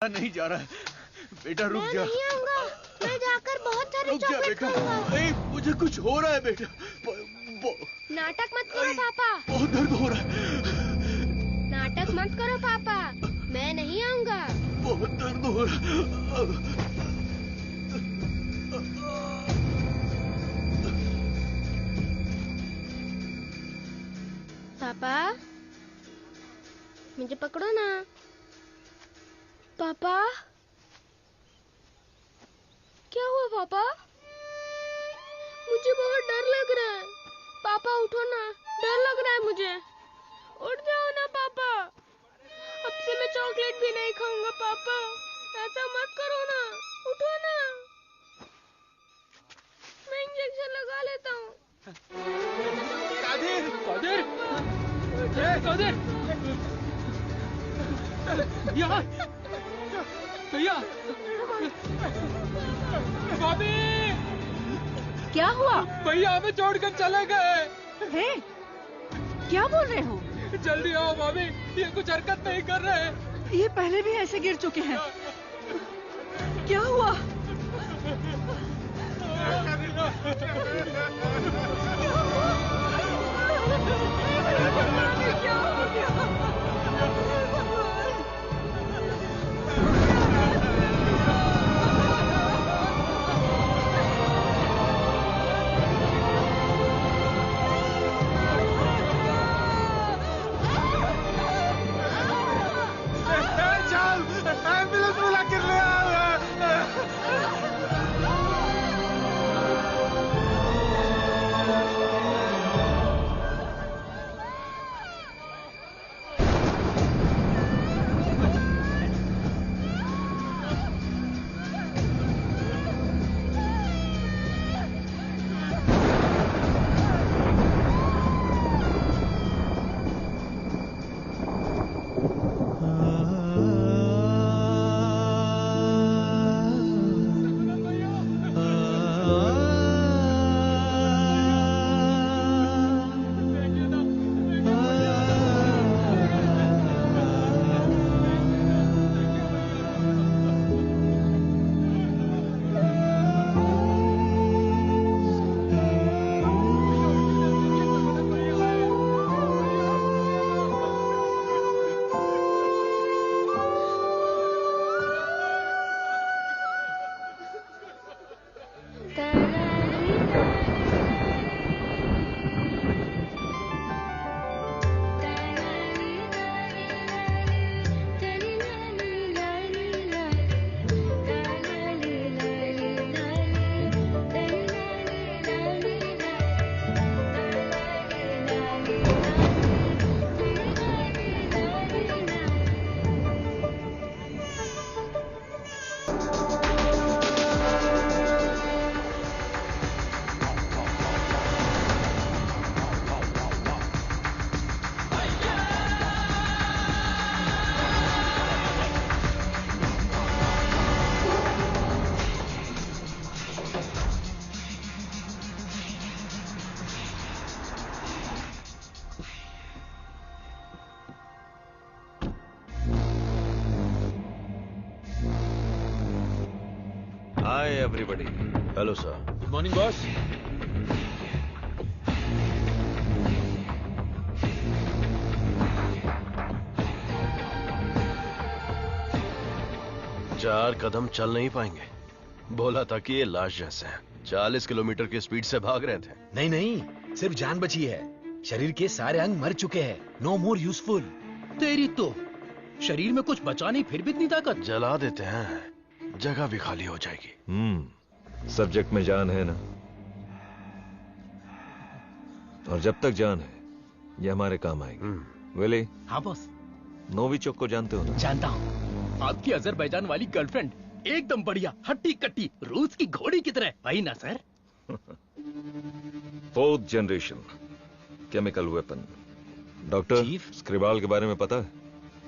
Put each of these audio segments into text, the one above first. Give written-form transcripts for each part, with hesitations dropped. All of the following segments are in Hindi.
नहीं जा रहा है बेटा, रुक जा। मैं नहीं आऊंगा, मैं जाकर बहुत सारे चॉकलेट खाऊंगा। मुझे कुछ हो रहा है बेटा। नाटक मत करो पापा। बहुत दर्द हो रहा है। नाटक मत करो पापा, मैं नहीं आऊंगा। बहुत दर्द हो रहा है। पापा मुझे पकड़ो ना। पापा क्या हुआ पापा? मुझे बहुत डर लग रहा है। पापा उठो ना, डर लग रहा है मुझे। उठ जाओ ना पापा। अब से मैं चॉकलेट भी नहीं खाऊंगा पापा। ऐसा मत करो ना, उठो ना। मैं इंजेक्शन लगा लेता हूँ। कादिर, कादिर, कादिर, भैया, भैया, भाभी, क्या हुआ? भैया हमें छोड़कर चले गए। हे, क्या बोल रहे हो? जल्दी आओ भाभी, ये कुछ हरकत नहीं कर रहे। ये पहले भी ऐसे गिर चुके हैं। क्या हुआ? क्या हो गया? एम्बुलेंस बुला के ले आओ। Hi everybody. Hello sir. Good morning boss. चार कदम चल नहीं पाएंगे। बोला था कि ये लाश जैसे हैं। 40 किलोमीटर की स्पीड से भाग रहे थे। नहीं नहीं, सिर्फ जान बची है। शरीर के सारे अंग मर चुके हैं। No more useful. तेरी तो शरीर में कुछ बचा नहीं, फिर भी इतनी ताकत। जला देते हैं, जगह भी खाली हो जाएगी। सब्जेक्ट में जान है ना, और जब तक जान है ये हमारे काम आएगी। विली। हाँ बॉस। नोविचोक को जानते हो ना? जानता हूँ। आपकी अजरबैजान वाली गर्लफ्रेंड एकदम बढ़िया, हट्टी कट्टी, रूस की घोड़ी की तरह। वही ना सर? 4th generation chemical weapon. Doctor chief? Skripal के बारे में पता है?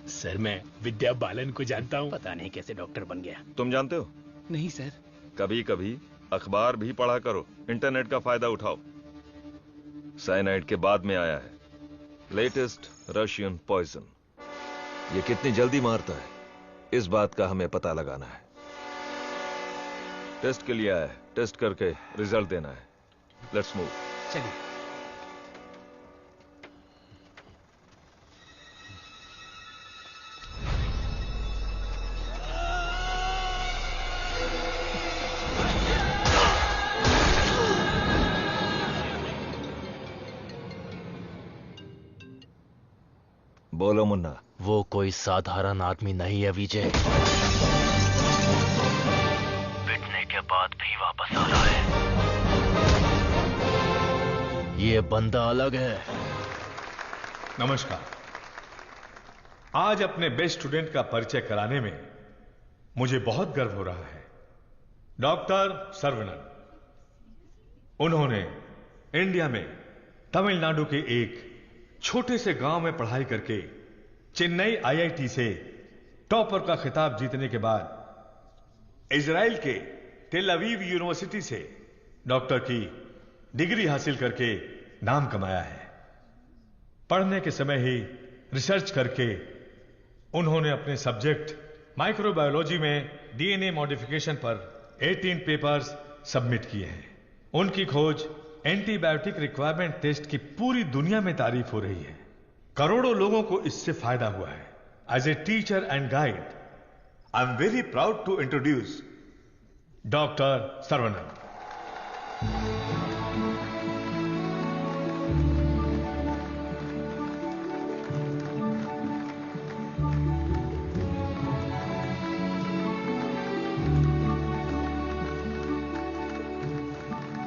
सर मैं विद्या बालन को जानता हूँ। पता नहीं कैसे डॉक्टर बन गया। तुम जानते हो? नहीं सर। कभी कभी अखबार भी पढ़ा करो, इंटरनेट का फायदा उठाओ। साइनाइड के बाद में आया है लेटेस्ट रशियन पॉइजन। ये कितनी जल्दी मारता है, इस बात का हमें पता लगाना है। टेस्ट के लिए आया है, टेस्ट करके रिजल्ट देना है। Let's move. चलिए। बोलो मुन्ना। वो कोई साधारण आदमी नहीं है विजय। पिटने के बाद भी वापस आ रहा है। ये बंदा अलग है। नमस्कार। आज अपने बेस्ट स्टूडेंट का परिचय कराने में मुझे बहुत गर्व हो रहा है। डॉक्टर सर्वनन। उन्होंने इंडिया में तमिलनाडु के एक छोटे से गांव में पढ़ाई करके चेन्नई आईआईटी से टॉपर का खिताब जीतने के बाद इजराइल के टेल अवीव यूनिवर्सिटी से डॉक्टर की डिग्री हासिल करके नाम कमाया है। पढ़ने के समय ही रिसर्च करके उन्होंने अपने सब्जेक्ट माइक्रोबायोलॉजी में डीएनए मॉडिफिकेशन पर 18 पेपर्स सबमिट किए हैं। उनकी खोज एंटीबायोटिक रिक्वायरमेंट टेस्ट की पूरी दुनिया में तारीफ हो रही है। करोड़ों लोगों को इससे फायदा हुआ है। As a teacher and guide, I am very proud to introduce doctor Saravanan.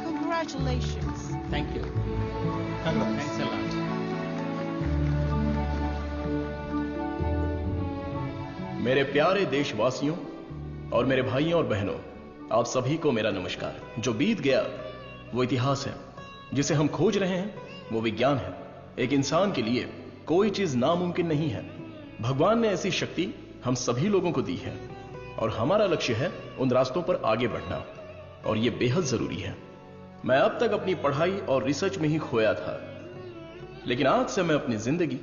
Congratulations. Thank you. Thanks a lot. मेरे प्यारे देशवासियों और मेरे भाइयों और बहनों, आप सभी को मेरा नमस्कार। जो बीत गया वो इतिहास है, जिसे हम खोज रहे हैं वो विज्ञान है। एक इंसान के लिए कोई चीज नामुमकिन नहीं है। भगवान ने ऐसी शक्ति हम सभी लोगों को दी है और हमारा लक्ष्य है उन रास्तों पर आगे बढ़ना, और ये बेहद जरूरी है। मैं अब तक अपनी पढ़ाई और रिसर्च में ही खोया था, लेकिन आज से मैं अपनी जिंदगी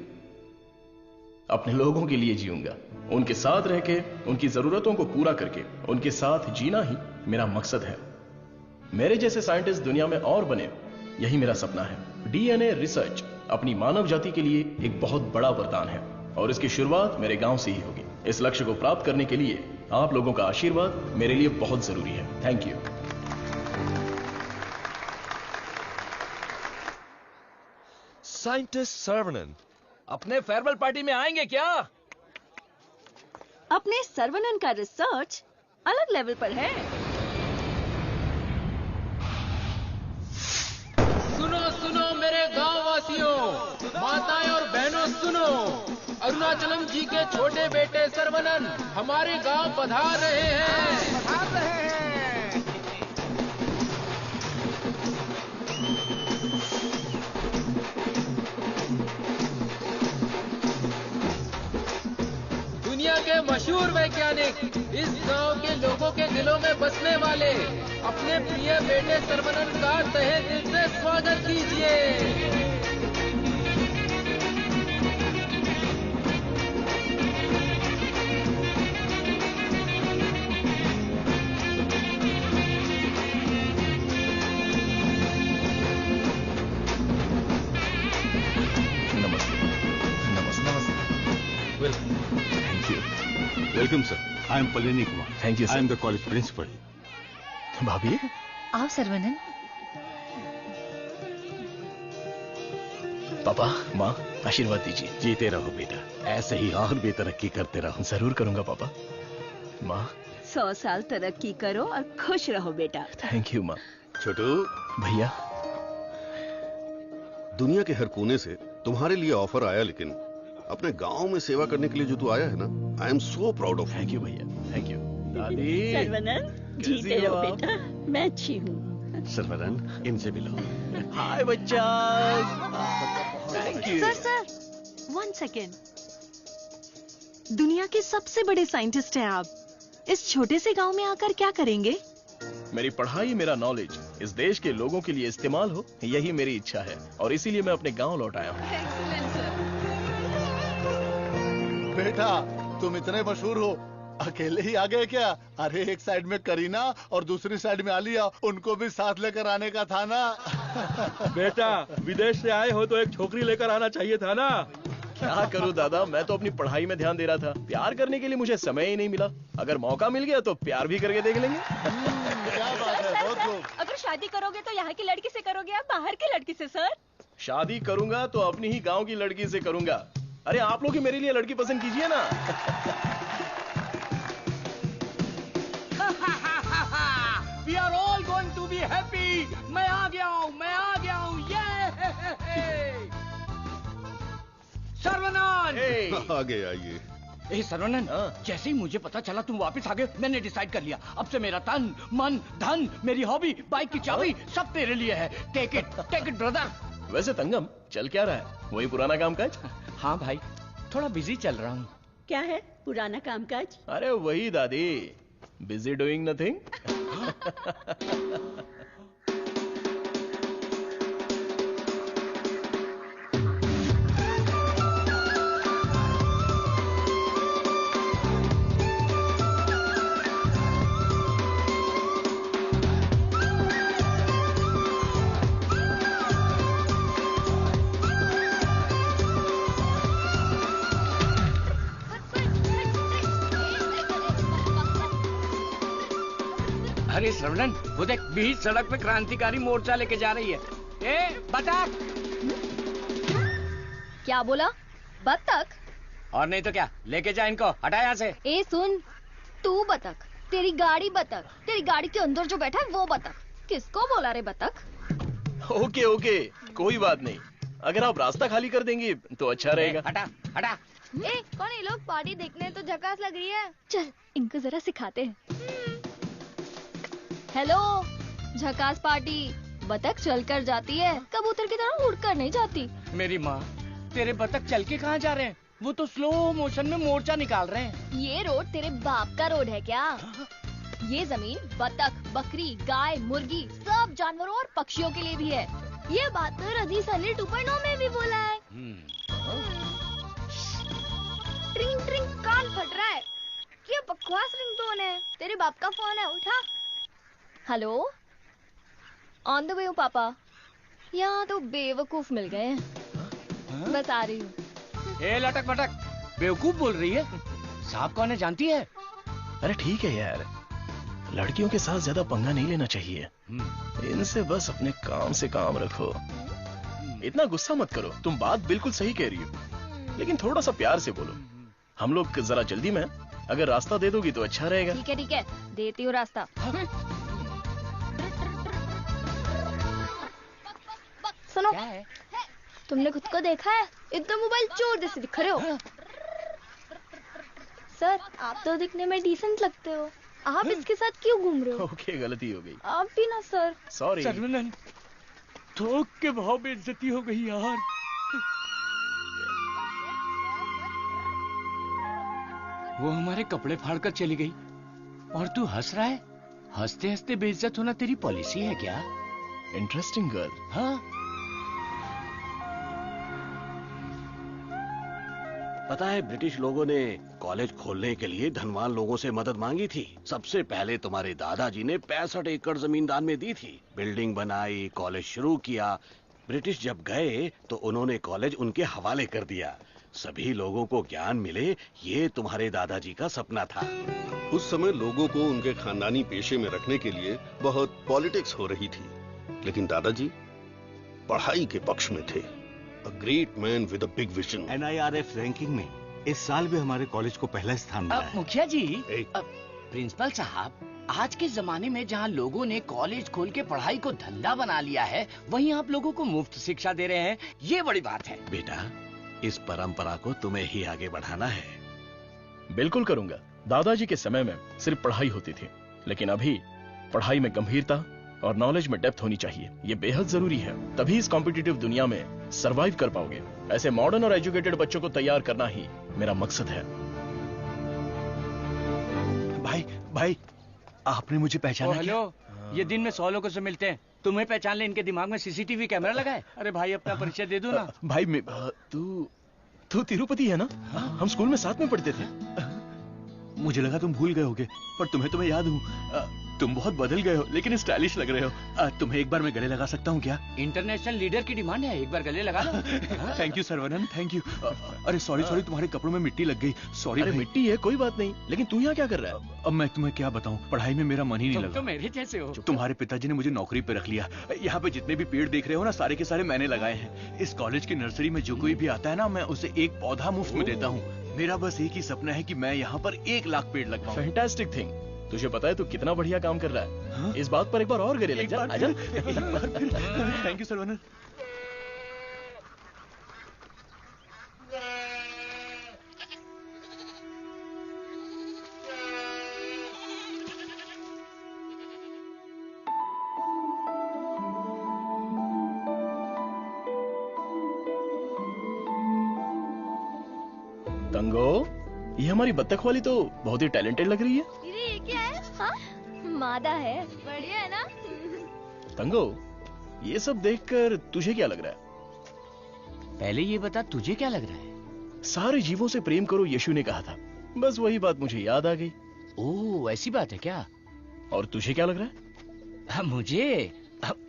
अपने लोगों के लिए जीऊंगा। उनके साथ रह के, उनकी जरूरतों को पूरा करके, उनके साथ जीना ही मेरा मकसद है। मेरे जैसे साइंटिस्ट दुनिया में और बने, यही मेरा सपना है। डीएनए रिसर्च अपनी मानव जाति के लिए एक बहुत बड़ा वरदान है और इसकी शुरुआत मेरे गांव से ही होगी। इस लक्ष्य को प्राप्त करने के लिए आप लोगों का आशीर्वाद मेरे लिए बहुत जरूरी है। Thank you. साइंटिस्ट सर्वनन अपने फेयरवेल पार्टी में आएंगे क्या? अपने सर्वनन का रिसर्च अलग लेवल पर है। सुनो सुनो मेरे गांव वासियों, माताएं और बहनों सुनो। अरुणाचलम जी के छोटे बेटे सर्वनन हमारे गांव पधार रहे हैं। दुनिया के मशहूर वैज्ञानिक, इस गांव के लोगों के दिलों में बसने वाले अपने प्रिय बेटे सर्वनन का तहे दिल से स्वागत कीजिए। Welcome, sir. I am Palini Kumar. Thank you, sir. I am the college principal. भाभी, आओ सर्वनन। पापा, माँ, आशीर्वाद दीजिए। जीते रहो बेटा, ऐसे ही और भी तरक्की करते रहो। जरूर करूंगा पापा। माँ, 100 साल तरक्की करो और खुश रहो बेटा। थैंक यू माँ। छोटू, भैया, दुनिया के हर कोने से तुम्हारे लिए ऑफर आया, लेकिन अपने गांव में सेवा करने के लिए जो तू आया है ना, आई am so proud of. Thank you भैया, थैंक यू। दादी, सर्वनन, जीते रहो बेटा, मैं अच्छी हूँ। सर्वनन, इनसे मिलो। हाय बच्चा। Thank you. Sir, 1 second. दुनिया के सबसे बड़े साइंटिस्ट हैं आप। इस छोटे से गांव में आकर क्या करेंगे? मेरी पढ़ाई, मेरा नॉलेज इस देश के लोगों के लिए इस्तेमाल हो, यही मेरी इच्छा है और इसीलिए मैं अपने गांव लौट आया हूँ। बेटा, तुम इतने मशहूर हो, अकेले ही आ गए क्या? अरे एक साइड में करीना और दूसरी साइड में आलिया, उनको भी साथ लेकर आने का था ना। बेटा विदेश से आए हो तो एक छोकरी लेकर आना चाहिए था ना। क्या करूं दादा, मैं तो अपनी पढ़ाई में ध्यान दे रहा था। प्यार करने के लिए मुझे समय ही नहीं मिला। अगर मौका मिल गया तो प्यार भी करके देख लेंगे। क्या बात है, बहुत खूब। अगर शादी करोगे तो यहाँ की लड़की से करोगे या बाहर की लड़की से सर? शादी करूंगा तो अपनी ही गांव की लड़की से करूंगा। अरे आप लोग ही मेरे लिए लड़की पसंद कीजिए ना। We are all going to be happy. मैं आ गया हूँ, ये। सर्वनाथ। आगे आइए। ए सर्वनन, जैसे ही मुझे पता चला तुम वापस आ गए, मैंने डिसाइड कर लिया अब से मेरा तन मन धन, मेरी हॉबी, बाइक की चाबी सब तेरे लिए है। Take it brother. वैसे तंगम चल क्या रहा है? वही पुराना कामकाज? हाँ भाई, थोड़ा बिजी चल रहा हूँ। क्या है पुराना कामकाज? अरे वही दादी, बिजी डूइंग नथिंग। अरे श्रवणन, वो देख बीच सड़क पे क्रांतिकारी मोर्चा लेके जा रही है। ए बतख। क्या बोला? बतख? और नहीं तो क्या, लेके जा इनको, हटा यहाँ से। ए सुन, तू बतख, तेरी गाड़ी बतख, तेरी गाड़ी के अंदर जो बैठा है वो बतख। किसको बोला रे बतख? ओके, कोई बात नहीं। अगर आप रास्ता खाली कर देंगी तो अच्छा रहेगा। हटा। ए कौन ये लोग? पार्टी देखने तो झकास लग रही है। चल इनको जरा सिखाते हैं। हेलो, झकास पार्टी। बतख चलकर जाती है, कबूतर की तरह उड़कर नहीं जाती। मेरी माँ, तेरे बतख चल के कहाँ जा रहे हैं? वो तो स्लो मोशन में मोर्चा निकाल रहे हैं। ये रोड तेरे बाप का रोड है क्या? ये जमीन बतख, बकरी, गाय, मुर्गी सब जानवरों और पक्षियों के लिए भी है। ये बात तो रजीस अली 2.0 में भी बोला है। ट्रिंग ट्रिंग, कान फट रहा है। क्या बकवास रिंगटोन है? तेरे बाप का फोन है, उठा। हेलो, ऑन द वे हूँ पापा। यहाँ तो बेवकूफ मिल गए हैं। बस आ रही हूँ। ए लटक पटक, बेवकूफ बोल रही है? साहब कौन है जानती है? अरे ठीक है यार, लड़कियों के साथ ज्यादा पंगा नहीं लेना चाहिए। इनसे बस अपने काम से काम रखो। इतना गुस्सा मत करो, तुम बात बिल्कुल सही कह रही हो, लेकिन थोड़ा सा प्यार से बोलो। हम लोग जरा जल्दी में, अगर रास्ता दे दोगी तो अच्छा रहेगा। ठीक है, देती हूँ रास्ता। सुनो, तुमने खुद को देखा है? इतना मोबाइल चोर जैसे दिख रहे हो। सर, आप तो दिखने में डिसेंट लगते हो, आप इसके साथ क्यों घूम रहे हो? ओके, गलती हो गई। आप भी ना सर। सॉरी। सर्वनन, थोक के भाव में इज्जती हो गई यार। वो हमारे कपड़े फाड़कर चली गई और तू हंस रहा है? हंसते हंसते बेइज्जत होना तेरी पॉलिसी है क्या? Interesting girl. हाँ, पता है ब्रिटिश लोगों ने कॉलेज खोलने के लिए धनवान लोगों से मदद मांगी थी। सबसे पहले तुम्हारे दादाजी ने 65 एकड़ जमीन दान में दी थी। बिल्डिंग बनाई, कॉलेज शुरू किया। ब्रिटिश जब गए तो उन्होंने कॉलेज उनके हवाले कर दिया। सभी लोगों को ज्ञान मिले, ये तुम्हारे दादाजी का सपना था। उस समय लोगों को उनके खानदानी पेशे में रखने के लिए बहुत पॉलिटिक्स हो रही थी, लेकिन दादाजी पढ़ाई के पक्ष में थे। A great man with a big vision. NIRF ranking में इस साल भी हमारे कॉलेज को पहला स्थान मिला है। मुखिया जी, प्रिंसिपल साहब, आज के जमाने में जहाँ लोगों ने कॉलेज खोल के पढ़ाई को धंधा बना लिया है, वहीं आप लोगों को मुफ्त शिक्षा दे रहे हैं। ये बड़ी बात है। बेटा, इस परंपरा को तुम्हें ही आगे बढ़ाना है। बिल्कुल करूंगा। दादाजी के समय में सिर्फ पढ़ाई होती थी, लेकिन अभी पढ़ाई में गंभीरता और नॉलेज में डेप्थ होनी चाहिए। ये बेहद जरूरी है, तभी इस कॉम्पिटिटिव दुनिया में सरवाइव कर पाओगे। ऐसे मॉडर्न और एजुकेटेड बच्चों को तैयार करना ही मेरा मकसद है। भाई, आपने मुझे पहचाना? हेलो, ये दिन में 100 लोगों से मिलते हैं, तुम्हें पहचान ले इनके दिमाग में सीसीटीवी कैमरा लगा है। अरे भाई, अपना परिचय दे दो ना। भाई, तू तिरुपति है ना? हम स्कूल में साथ में पढ़ते थे। मुझे लगा तुम भूल गए होगे, पर तुम्हें तो मैं याद हूँ। तुम बहुत बदल गए हो, लेकिन स्टाइलिश लग रहे हो। तुम्हें एक बार मैं गले लगा सकता हूँ क्या? इंटरनेशनल लीडर की डिमांड है, एक बार गले लगा लो। Thank you Saravanan, thank you. अरे सॉरी सॉरी, तुम्हारे कपड़ों में मिट्टी लग गई। सॉरी। अरे मिट्टी है, कोई बात नहीं, लेकिन तू यहाँ क्या कर रहा है? अब मैं तुम्हें क्या बताऊँ, पढ़ाई में मेरा मन ही नहीं तुम लगा। तो मेरे जैसे हो। तुम्हारे पिताजी ने मुझे नौकरी पे रख लिया। यहाँ पे जितने भी पेड़ देख रहे हो ना, सारे के सारे मैंने लगाए हैं। इस कॉलेज की नर्सरी में जो कोई भी आता है ना, मैं उसे एक पौधा मुफ्त में देता हूँ। मेरा बस एक ही सपना है कि मैं यहाँ पर 1 लाख पेड़ लगवाऊं। Fantastic thing. तुझे पता है तू कितना बढ़िया काम कर रहा है? हाँ? इस बात पर एक बार और गले लग जा। आजा। Thank you Saravanan. तंगो, ये हमारी बत्तख वाली तो बहुत ही टैलेंटेड लग रही है। दीदी ये क्या है? हाँ? मादा है। बढ़िया है ना? तंगो, ये सब देखकर तुझे क्या लग रहा है? पहले ये बता, तुझे क्या लग रहा है? सारे जीवों से प्रेम करो, यीशु ने कहा था। बस वही बात मुझे याद आ गई। ओह, ऐसी बात है क्या? और तुझे क्या लग रहा है? मुझे?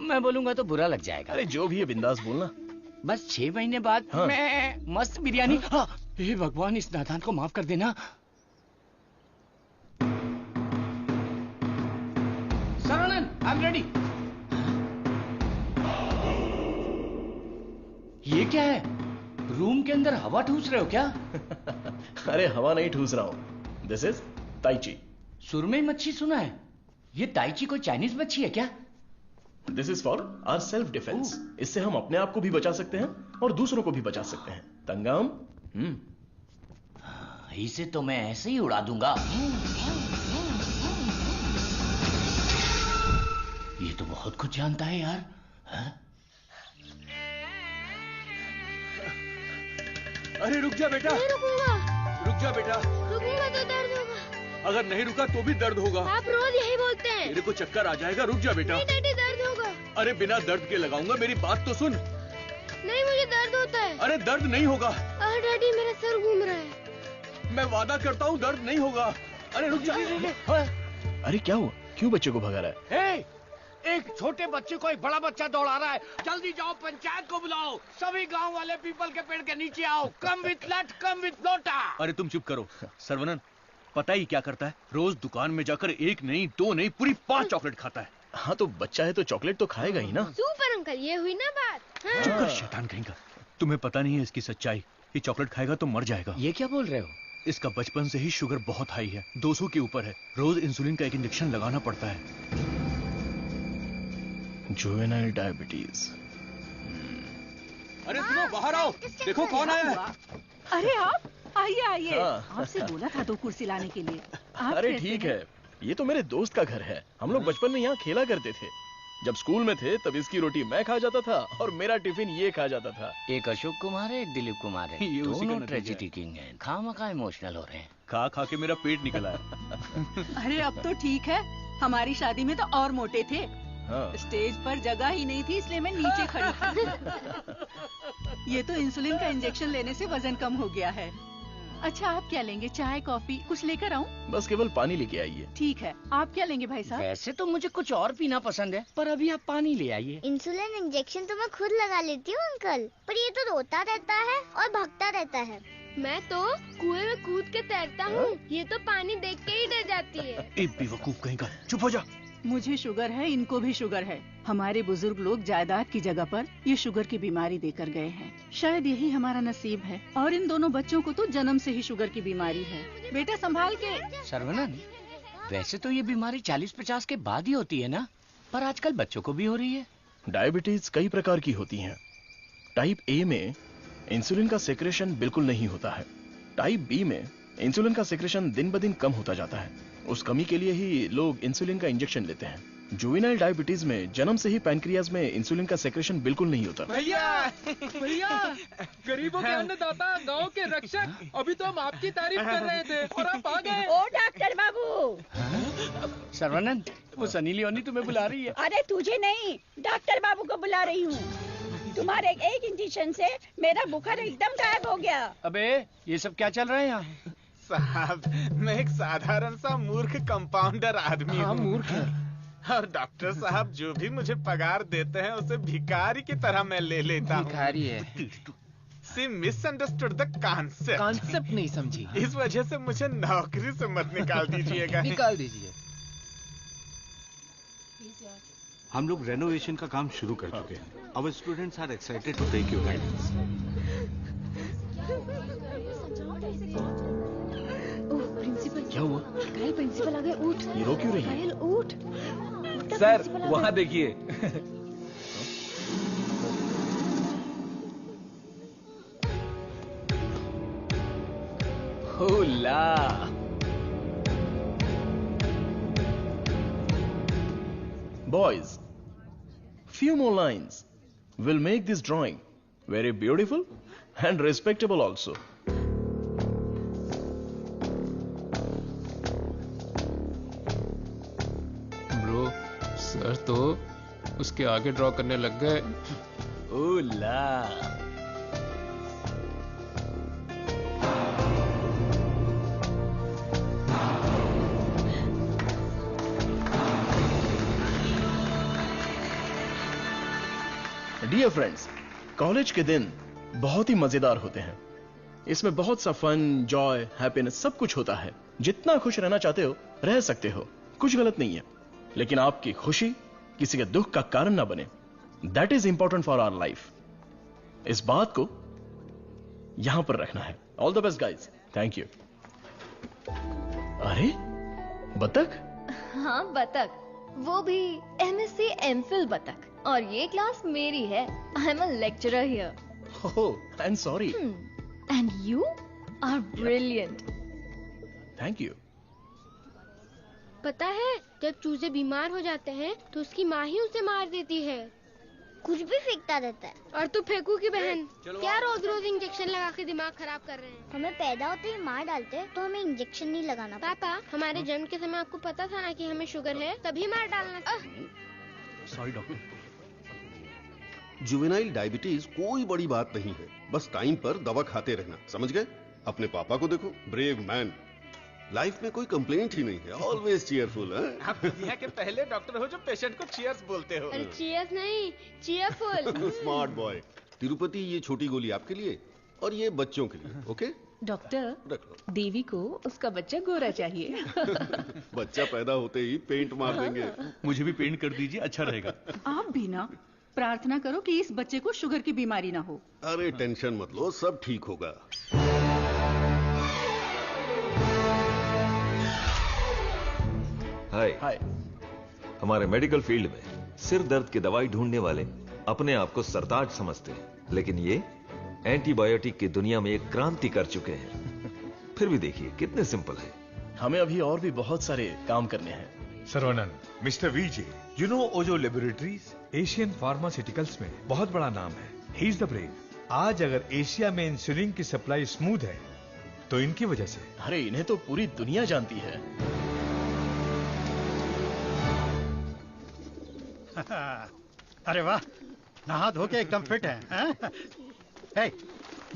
मैं बोलूंगा तो बुरा लग जाएगा। अरे जो भी है बिंदास बोलना। बस 6 महीने बाद हाँ। मैं मस्त बिरयानी। हाँ। हे भगवान, इस नादान को माफ कर देना। Saravanan, I am ready. ये क्या है? रूम के अंदर हवा ठूस रहे हो क्या? अरे हवा नहीं ठूस रहा हूं। This is tai chi. सुरमई मच्छी सुना है। ये ताइची कोई चाइनीज मच्छी है क्या? This is for our self defence. इससे हम अपने आप को भी बचा सकते हैं और दूसरों को भी बचा सकते हैं। तंगम। इसे तो मैं ऐसे ही उड़ा दूंगा। ये तो बहुत कुछ जानता है यार। हा? अरे रुक जा बेटा। नहीं रुकूंगा। रुक जा बेटा। रुकूंगा तो दर्द होगा। अगर नहीं रुका तो भी दर्द होगा। आप रोज यही बोलते हैं। मेरे को चक्कर आ जाएगा, रुक जा बेटा। नहीं डैडी, दर्द होगा। अरे बिना दर्द के लगाऊंगा, मेरी बात तो सुन। नहीं, मुझे दर्द होता है। अरे दर्द नहीं होगा। अरे डैडी, मेरा सर घूम रहा है। मैं वादा करता हूँ दर्द नहीं होगा। अरे रुक जा। अरे क्या हुआ? क्यों बच्चे को भगा रहा है? एक छोटे बच्चे को एक बड़ा बच्चा दौड़ा रहा है। जल्दी जाओ, पंचायत को बुलाओ। सभी गांव वाले पीपल के पेड़ के नीचे आओ। कम विथ लट, कम विथ लोटा। अरे तुम चुप करो। सर्वनन, पता ही क्या करता है? रोज दुकान में जाकर 1 नहीं 2 नहीं पूरी 5 चॉकलेट खाता है। हाँ तो बच्चा है तो चॉकलेट तो खाएगा ही ना। सुपर अंकल, ये हुई ना बात। हाँ। चुप कर शैतान कहीं का। तुम्हें पता नहीं है इसकी सच्चाई। ये चॉकलेट खाएगा तो मर जाएगा। ये क्या बोल रहे हो? इसका बचपन से ही शुगर बहुत हाई है, 200 के ऊपर है। रोज इंसुलिन का एक इंजेक्शन लगाना पड़ता है। Juvenile diabetes. अरे सुनो, बाहर आओ। देखो कौन आया है। अरे आप आइए आइए। हाँ। आपसे बोला था 2 कुर्सी लाने के लिए। आप अरे कैसे ठीक हैं? है, ये तो मेरे दोस्त का घर है। हम लोग बचपन में यहाँ खेला करते थे। जब स्कूल में थे तब इसकी रोटी मैं खा जाता था और मेरा टिफिन ये खा जाता था। एक अशोक कुमार है, एक दिलीप कुमार है। ये उसी का दोनों नतीजा ट्रेजेडी किंग हैं। खामखा इमोशनल हो रहे हैं। खा खा के मेरा पेट निकला है। अरे अब तो ठीक है। हमारी शादी में तो और मोटे थे। हाँ। स्टेज पर जगह ही नहीं थी, इसलिए मैं नीचे खड़ी थी। ये तो इंसुलिन का इंजेक्शन लेने से वजन कम हो गया है। अच्छा, आप क्या लेंगे? चाय, कॉफी कुछ लेकर आऊं? बस केवल पानी लेके आइए। ठीक है। आप क्या लेंगे भाई साहब? वैसे तो मुझे कुछ और पीना पसंद है, पर अभी आप पानी ले आइए। इंसुलिन इंजेक्शन तो मैं खुद लगा लेती हूँ अंकल, पर ये तो रोता रहता है और भागता रहता है। मैं तो कुएं में कूद के तैरता हूँ, ये तो पानी देख के ही डर जाती है। बेवकूफ कहीं का, चुप हो जा। मुझे शुगर है, इनको भी शुगर है। हमारे बुजुर्ग लोग जायदाद की जगह पर ये शुगर की बीमारी देकर गए हैं। शायद यही हमारा नसीब है। और इन दोनों बच्चों को तो जन्म से ही शुगर की बीमारी है। बेटा संभाल के। सर्वनन, वैसे तो ये बीमारी 40-50 के बाद ही होती है ना, पर आजकल बच्चों को भी हो रही है। डायबिटीज कई प्रकार की होती हैं। टाइप ए में इंसुलिन का सेक्रेशन बिल्कुल नहीं होता है। टाइप बी में इंसुलिन का सेक्रेशन दिन ब दिन कम होता जाता है। उस कमी के लिए ही लोग इंसुलिन का इंजेक्शन लेते हैं। जुवेनाइल डायबिटीज में जन्म से ही पैनक्रियाज में इंसुलिन का सेक्रेशन बिल्कुल नहीं होता। भैया भैया, गरीबों के अन्नदाता, गांव के रक्षक, अभी तो हम आपकी तारीफ कर रहे थे और आप आ गए। ओ डॉक्टर बाबू। सर्वनन, वो सनी लियोनी तुम्हें बुला रही है। अरे तुझे नहीं, डॉक्टर बाबू को बुला रही हूँ। तुम्हारे एक इंजेक्शन से मेरा बुखार एकदम गायब हो गया। अबे ये सब क्या चल रहा है यहाँ? साहब, मैं एक साधारण सा मूर्ख कंपाउंडर आदमी हूँ। मूर्ख है। और डॉक्टर साहब जो भी मुझे पगार देते हैं उसे भिखारी की तरह मैं ले लेता हूँ। भिखारी है। सी मिसअंडरस्टूड द कॉन्सेप्ट। कॉन्सेप्ट नहीं समझी। इस वजह से मुझे नौकरी से मत निकाल दीजिएगा। निकाल दीजिए। हम लोग रेनोवेशन का काम शुरू कर चुके हैं। Our students are excited to take your guidance. Oh principal. क्या हुआ? घायल प्रिंसिपल आ गए, उठ। ये रो क्यों रही है? घायल उठ। सर वहाँ देखिए। होला। Boys, few more lines will make this drawing very beautiful and respectable also. Bro, sir तो उसके आगे ड्रॉ करने लग गए। होला। डियर फ्रेंड्स, कॉलेज के दिन बहुत ही मजेदार होते हैं। इसमें बहुत सा फन, जॉय, हैप्पीनेस सब कुछ होता है। जितना खुश रहना चाहते हो रह सकते हो, कुछ गलत नहीं है, लेकिन आपकी खुशी किसी के दुख का कारण ना बने। That is important for our life. इस बात को यहां पर रखना है। All the best guys. Thank you. अरे बतख? हाँ बतख, वो भी MSc MPhil बतख। और ये क्लास मेरी है। I am a lecturer here. Oh, I am sorry. And you are brilliant. Thank you. पता है जब चूजे बीमार हो जाते हैं तो उसकी माँ ही उसे मार देती है। कुछ भी फेंकता रहता है। और तू फेंकू की बहन, क्या रोज रोज इंजेक्शन लगा के दिमाग खराब कर रहे हैं। हमें पैदा होते ही मार डालते हैं तो हमें इंजेक्शन नहीं लगाना। पापा, हमारे जन्म के समय आपको पता था ना कि हमें शुगर है, तभी मार डालना। Sorry doctor. जुवेनाइल डायबिटीज कोई बड़ी बात नहीं है, बस टाइम पर दवा खाते रहना, समझ गए? अपने पापा को देखो, ब्रेव मैन, लाइफ में कोई कंप्लेंट ही नहीं है, ऑलवेज चीयरफुल है। आप दुनिया के पहले डॉक्टर हो जो पेशेंट को चीयर्स बोलते हो। अरे चीयर्स नहीं, चीयरफुल। Smart boy. तिरुपति, ये छोटी गोली आपके लिए और ये बच्चों के लिए, ओके? डॉक्टर, देवी को उसका बच्चा गोरा चाहिए। बच्चा पैदा होते ही पेंट मार देंगे। मुझे भी पेंट कर दीजिए, अच्छा रहेगा। आप भी ना प्रार्थना करो कि इस बच्चे को शुगर की बीमारी ना हो। अरे टेंशन मत लो, सब ठीक होगा। हाय। हमारे मेडिकल फील्ड में सिर दर्द की दवाई ढूंढने वाले अपने आप को सरताज समझते हैं, लेकिन ये एंटीबायोटिक की दुनिया में एक क्रांति कर चुके हैं। फिर भी देखिए कितने सिंपल है। हमें अभी और भी बहुत सारे काम करने हैं। Saravanan, mister VJ, you know Ojo laboratories Asian pharmaceuticals में बहुत बड़ा नाम है। He is the brain. आज अगर एशिया में इंसुलिन की सप्लाई स्मूथ है तो इनकी वजह से। अरे इन्हें तो पूरी दुनिया जानती है। अरे वाह, नहा धो के एकदम फिट है, हैं? हे,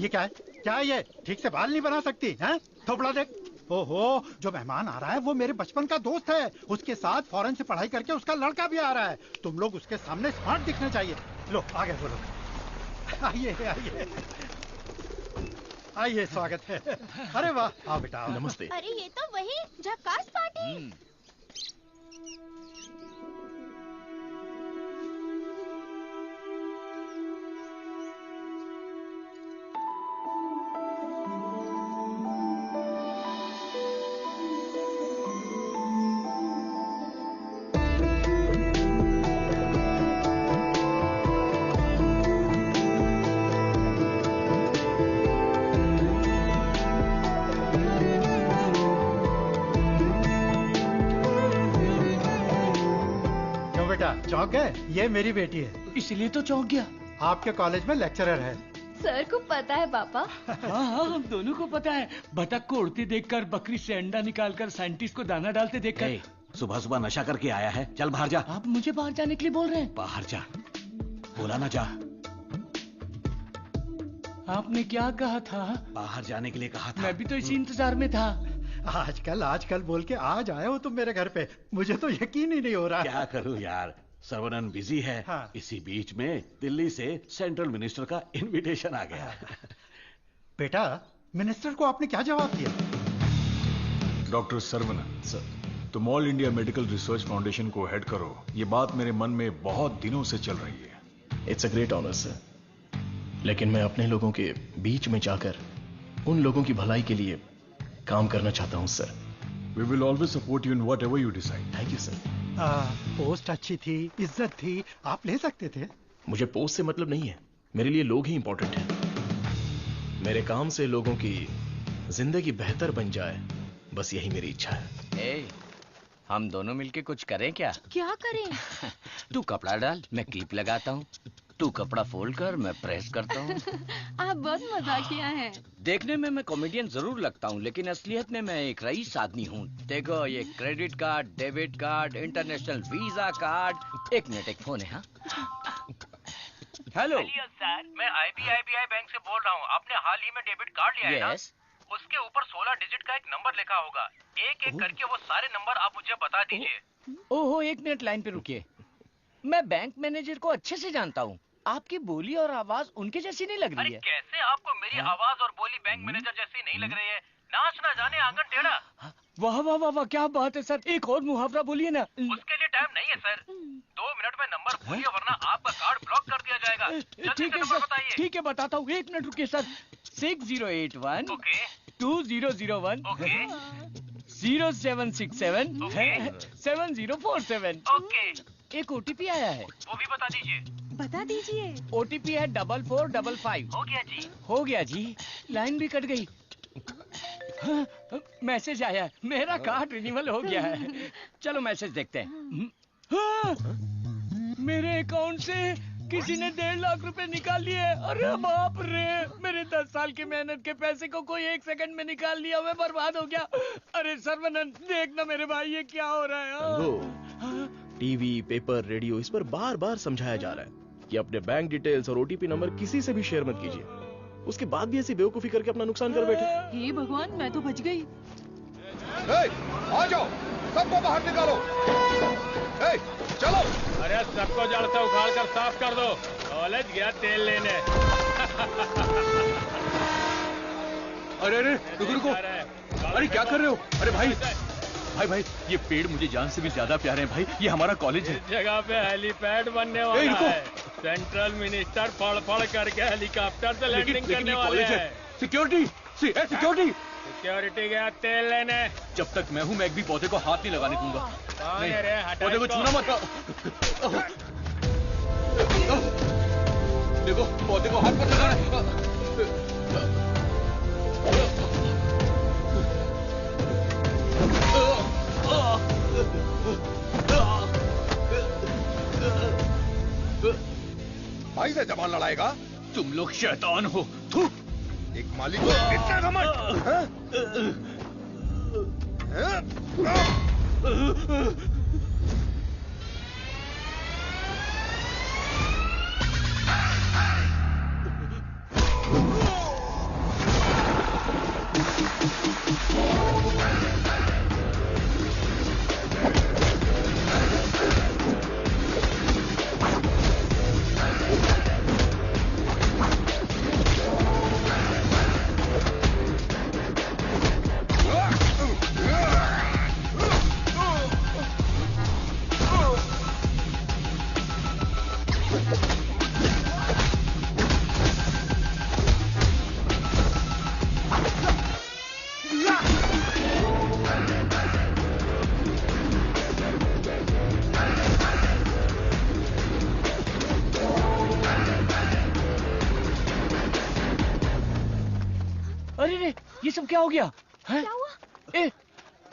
ये क्या है? क्या है ये? ठीक से बाल नहीं बना सकती हैं? थोपड़ा देख। ओहो, जो मेहमान आ रहा है वो मेरे बचपन का दोस्त है। उसके साथ फॉरेन से पढ़ाई करके उसका लड़का भी आ रहा है। तुम लोग उसके सामने स्मार्ट दिखने चाहिए। लो आगे बोलो। आइए आइए आइए, स्वागत है। अरे वाह, आओ बेटा आओ। नमस्ते। अरे ये तो वही झक्कास पार्टी। चौंक गए? ये मेरी बेटी है। इसलिए तो चौंक गया। आपके कॉलेज में लेक्चरर है। सर को पता है पापा? हाँ, हम दोनों को पता है। बतख को उड़ती देखकर, बकरी से अंडा निकालकर, साइंटिस्ट को दाना डालते देखकर। सुबह सुबह नशा करके आया है, चल बाहर जा। आप मुझे बाहर जाने के लिए बोल रहे हैं? बाहर जा, बोला ना जा। आपने क्या कहा था? बाहर जाने के लिए कहा था। मैं भी तो इसी इंतजार में था। आजकल बोल के आज आए हो तुम मेरे घर पे, मुझे तो यकीन ही नहीं हो रहा। क्या करूं यार, सर्वनन बिजी है। हाँ। इसी बीच में दिल्ली से सेंट्रल मिनिस्टर का इनविटेशन आ गया। बेटा, मिनिस्टर को आपने क्या जवाब दिया? डॉक्टर सर्वनन सर, तुम all India medical research foundation को हेड करो, ये बात मेरे मन में बहुत दिनों से चल रही है। It's a great honour sir, लेकिन मैं अपने लोगों के बीच में जाकर उन लोगों की भलाई के लिए काम करना चाहता हूं sir. We will always support you in whatever you decide. Thank you sir. Post अच्छी थी, इज्जत थी, आप ले सकते थे। मुझे पोस्ट से मतलब नहीं है, मेरे लिए लोग ही इंपॉर्टेंट हैं। मेरे काम से लोगों की जिंदगी बेहतर बन जाए, बस यही मेरी इच्छा है। हम दोनों मिलके कुछ करें क्या? क्या करें? तू कपड़ा डाल, मैं क्लिप लगाता हूँ। तू कपड़ा फोल्ड कर, मैं प्रेस करता हूँ। आप बहुत मजाकिया हैं। देखने में मैं कॉमेडियन जरूर लगता हूँ, लेकिन असलियत में मैं एक रईस आदमी हूँ। देखो, ये credit card, debit card, international visa card. एक मिनट, एक फोन है। हाँ, हेलो सर, मैं IBI बैंक से बोल रहा हूँ। आपने हाल ही में डेबिट कार्ड लिया है ना? उसके ऊपर 16 डिजिट का एक नंबर लिखा होगा। एक एक करके वो सारे नंबर आप मुझे बता दीजिए। ओहो, एक मिनट लाइन पे रुकिए। मैं बैंक मैनेजर को अच्छे से जानता हूँ। आपकी बोली और आवाज उनके जैसी नहीं लग रही है। कैसे आपको मेरी आवाज और बोली बैंक मैनेजर जैसी नहीं लग रही है? नाच ना जाने आंगन टेढ़ा। वाह वाह वाह वाह, क्या बात है सर। एक और मुहावरा बोलिए ना। उसके लिए टाइम नहीं है सर। 2 मिनट में नंबर बोलिए, वरना आपका कार्ड ब्लॉक कर दिया जाएगा। ठीक है सर, ठीक है बताता हूँ। एक मिनट रुकिए सर। 6081 2001 0767 7047। एक OTP आया है, वो भी बता दीजिए। बता दीजिए। OTP है 4455। हो गया जी। हो गया जी। लाइन भी कट गई। हाँ, मैसेज आया है, मेरा कार्ड रिन्यूअल हो गया है। चलो मैसेज देखते हैं। हाँ, मेरे अकाउंट से किसी ने 1.5 लाख रुपए निकाल लिए। अरे बाप रे, मेरे 10 साल की मेहनत के पैसे को कोई 1 सेकंड में निकाल लिया। मैं बर्बाद हो गया। अरे सर्वनन, देखना मेरे भाई, ये क्या हो रहा है? टीवी, पेपर, रेडियो, इस पर बार बार समझाया जा रहा है कि अपने बैंक डिटेल्स और OTP नंबर किसी से भी शेयर मत कीजिए। उसके बाद भी ऐसी बेवकूफी करके अपना नुकसान कर बैठे। हे भगवान, मैं तो बच गई। आ जाओ, सबको बाहर निकालो। चलो। अरे सबको जड़ से उखाड़ कर साफ कर दो। कॉलेज गया तेल लेने। अरे रुको। अरे क्या कर रहे हो? अरे भाई, ये पेड़ मुझे जान से भी ज्यादा प्यारे हैं भाई। ये हमारा कॉलेज है। इस जगह पे हेलीपैड बनने वाला है। सेंट्रल मिनिस्टर पड़ करके हेलीकॉप्टर से लैंडिंग करने वाले हैं। सिक्योरिटी गया तेल लेने। जब तक मैं हूँ, मैं एक भी पौधे को हाथ नहीं लगाने दूंगा। पौधे को छूना मत। देखो, पौधे को हाथ मत लगाना। भाई से जबान लड़ाएगा? तुम लोग शैतान हो। थू। एक मालिक को इतना घमंड। अरे ये सब क्या हो गया? क्या हुआ?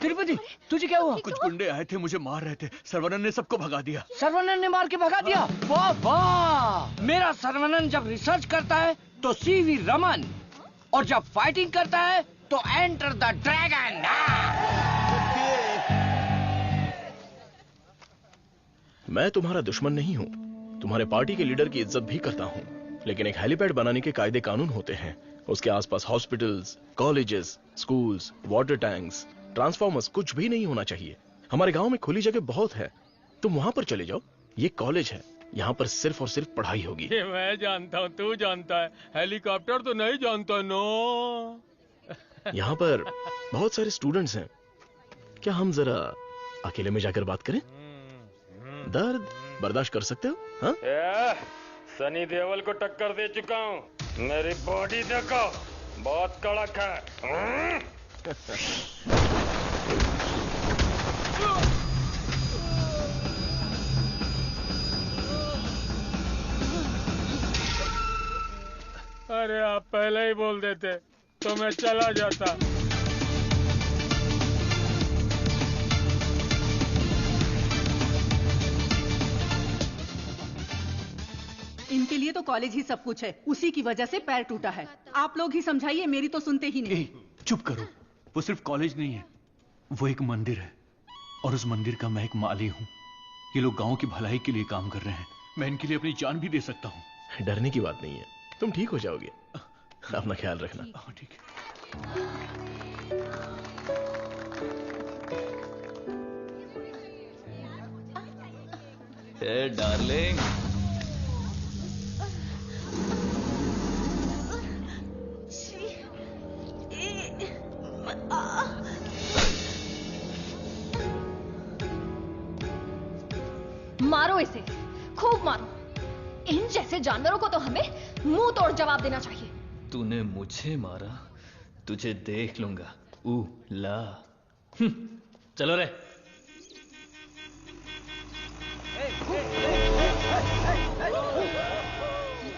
तिरुपति, तुझे क्या हुआ? कुछ गुंडे आए थे, मुझे मार रहे थे। सर्वनन ने सबको भगा दिया। सर्वनन ने मार के भगा दिया? वाह वाह! मेरा सर्वनन जब रिसर्च करता है तो CV रमन, और जब फाइटिंग करता है तो एंटर द ड्रैगन। मैं तुम्हारा दुश्मन नहीं हूँ, तुम्हारे पार्टी के लीडर की इज्जत भी करता हूँ, लेकिन एक हेलीपैड बनाने के कायदे कानून होते हैं। उसके आसपास hospitals, colleges, schools, water tanks, transformers कुछ भी नहीं होना चाहिए। हमारे गांव में खुली जगह बहुत है, तुम वहां पर चले जाओ। ये कॉलेज है, यहाँ पर सिर्फ और सिर्फ पढ़ाई होगी। ये मैं जानता हूँ, तू जानता है, हेलीकॉप्टर तो नहीं जानता। नो, यहाँ पर बहुत सारे स्टूडेंट्स हैं, क्या हम जरा अकेले में जाकर बात करें? दर्द बर्दाश्त कर सकते हो? हाँ? सनी देओल को टक्कर दे चुका हूँ, मेरी बॉडी देखो, बहुत कड़क है। अरे आप पहले ही बोल देते तो मैं चला जाता। इनके लिए तो कॉलेज ही सब कुछ है, उसी की वजह से पैर टूटा है। आप लोग ही समझाइए, मेरी तो सुनते ही नहीं। चुप करो, वो सिर्फ कॉलेज नहीं है, वो एक मंदिर है, और उस मंदिर का मैं एक माली हूँ। ये लोग गांव की भलाई के लिए काम कर रहे हैं, मैं इनके लिए अपनी जान भी दे सकता हूँ। डरने की बात नहीं है, तुम ठीक हो जाओगे, अपना ख्याल रखना। ठीक है। हे डार्लिंग, मारो इसे, खूब मारो। इन जैसे जानवरों को तो हमें मुंह तोड़ जवाब देना चाहिए। तूने मुझे मारा, तुझे देख लूंगा। ला चलो रे।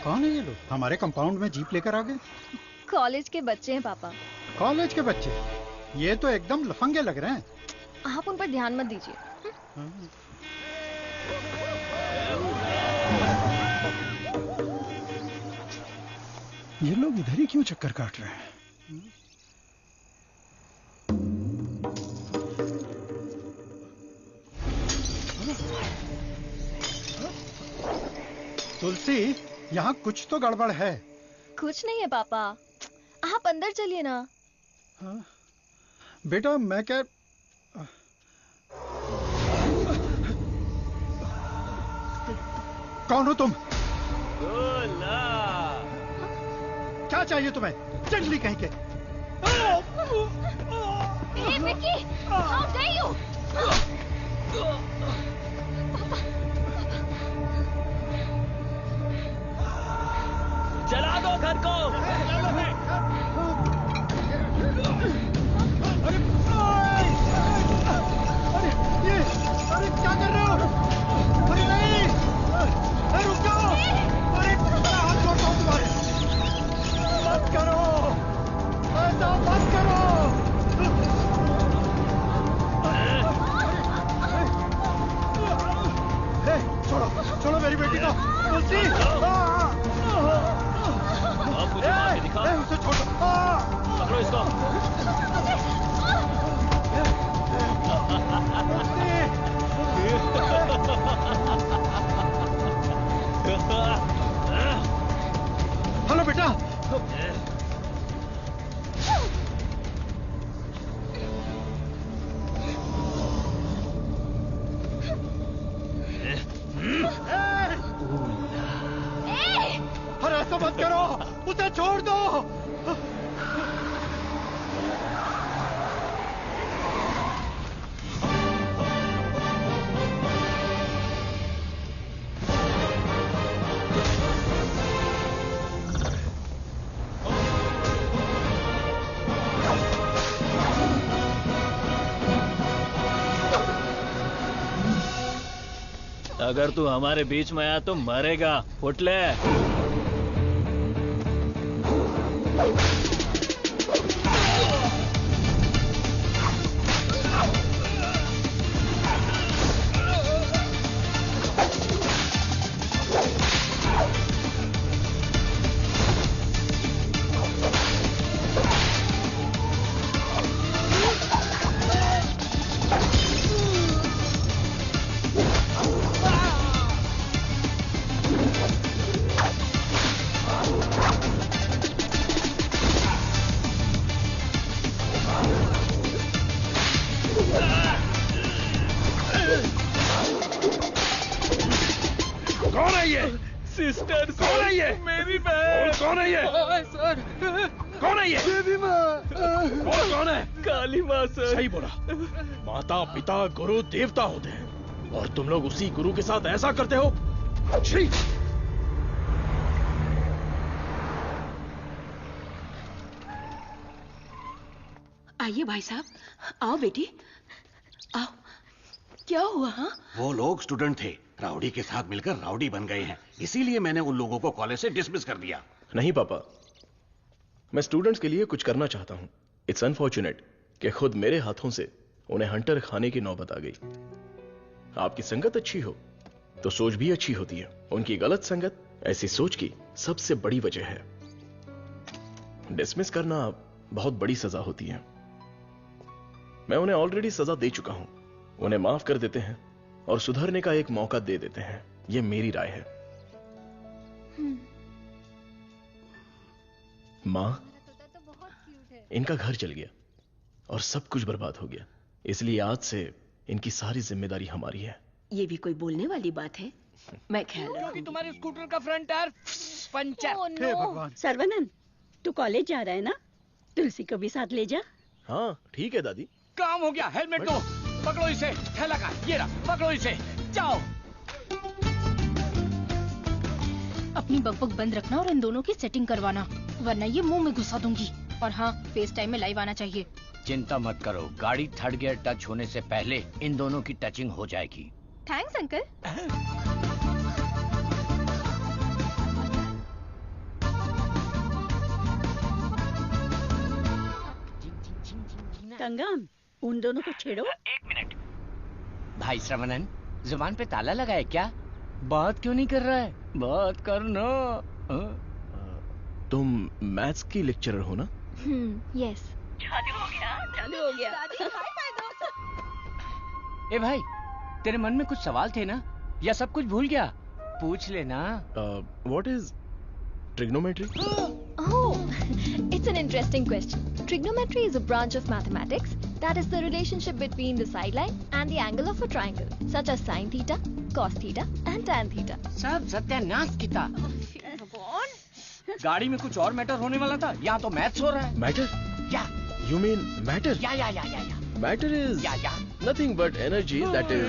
कौन है ये लोग? हमारे कंपाउंड में जीप लेकर आ गए। कॉलेज के बच्चे हैं पापा। कॉलेज के बच्चे? ये तो एकदम लफंगे लग रहे हैं। आप उन पर ध्यान मत दीजिए। ये लोग इधर ही क्यों चक्कर काट रहे हैं? तुलसी, यहाँ कुछ तो गड़बड़ है। कुछ नहीं है पापा, आप अंदर चलिए ना। हाँ? बेटा मैं क्या, कौन हो तुम? क्या चाहिए तुम्हें? जंगली कहीं के। Vicky, how dare you? चला दो घर को। अरे क्या कर रहे हो? अरे नहीं, अरे रुक जाओ। अरे हाथ छोड़ता हूँ तुम्हारे। मत करो, ऐसा मत करो। छोड़ो छोड़ो मेरी बेटी को। तुलसी, उसे छोड़ो। पकड़ो इसको। हेलो बेटा। अरे ऐसा मत करो, उसे छोड़ दो। अगर तू हमारे बीच में आया तो मरेगा। उठ ले। ये? सिस्टर कौन है ये? मेरी बहन। कौन है ये? सर कौन है ये? देवी माँ। कौन है? काली माँ सर। सही बोला। माता पिता गुरु देवता होते हैं और तुम लोग उसी गुरु के साथ ऐसा करते हो। छी! आइए भाई साहब, आओ बेटी, आओ। क्या हुआ? हाँ, वो लोग स्टूडेंट थे, राउडी के साथ मिलकर राउडी बन गए हैं, इसीलिए मैंने उन लोगों को कॉलेज से डिसमिस कर दिया। नहीं पापा, मैं स्टूडेंट्स के लिए कुछ करना चाहता हूं। इट्स अनफॉर्चुनेट कि खुद मेरे हाथों से उन्हें हंटर खाने की नौबत आ गई। आपकी संगत अच्छी हो तो सोच भी अच्छी होती है। उनकी गलत संगत ऐसी सोच की सबसे बड़ी वजह है। डिसमिस करना बहुत बड़ी सजा होती है। मैं उन्हें ऑलरेडी सजा दे चुका हूं। उन्हें माफ कर देते हैं और सुधरने का एक मौका दे देते हैं। यह मेरी राय है। मां, इनका घर जल गया और सब कुछ बर्बाद हो गया, इसलिए आज से इनकी सारी जिम्मेदारी हमारी है। ये भी कोई बोलने वाली बात है? मैं ख्याल क्योंकि तुम्हारे स्कूटर का फ्रंट टायर पंचर। हे भगवान। सर्वनंद, तू कॉलेज जा रहा है ना? तुलसी को भी साथ ले जा। हाँ ठीक है दादी। काम हो गया। हेलमेट दो, पकड़ो इसे। थैला का ये रहा, पकड़ो इसे, जाओ। अपनी बकबक बंद रखना और इन दोनों की सेटिंग करवाना, वरना ये मुंह में घुसा दूंगी। और हाँ, फेस टाइम में लाइव आना चाहिए। चिंता मत करो, गाड़ी थर्ड गियर टच होने से पहले इन दोनों की टचिंग हो जाएगी। Thanks uncle. कंगन, उन दोनों को छेड़ो। एक मिनट। भाई श्रवणन, जुबान पे ताला लगा है क्या? बात क्यों नहीं कर रहा है? बात करना। तुम मैथ्स की लेक्चरर हो ना? यस। चालू हो गया, चालू हो गया। ए भाई, तेरे मन में कुछ सवाल थे ना, या सब कुछ भूल गया? पूछ लेना। What is trigonometry? Oh, it's an interesting question. Trigonometry is a branch of mathematics that is the relationship between the sideline and the angle of a triangle, such as sine theta, cos theta, and tan theta. सब सत्यानाश किया। गाड़ी में कुछ और मैटर होने वाला था, यहाँ तो मैथ्स हो रहा है। मैटर? या। You mean matter? या। Matter is nothing but energy that is.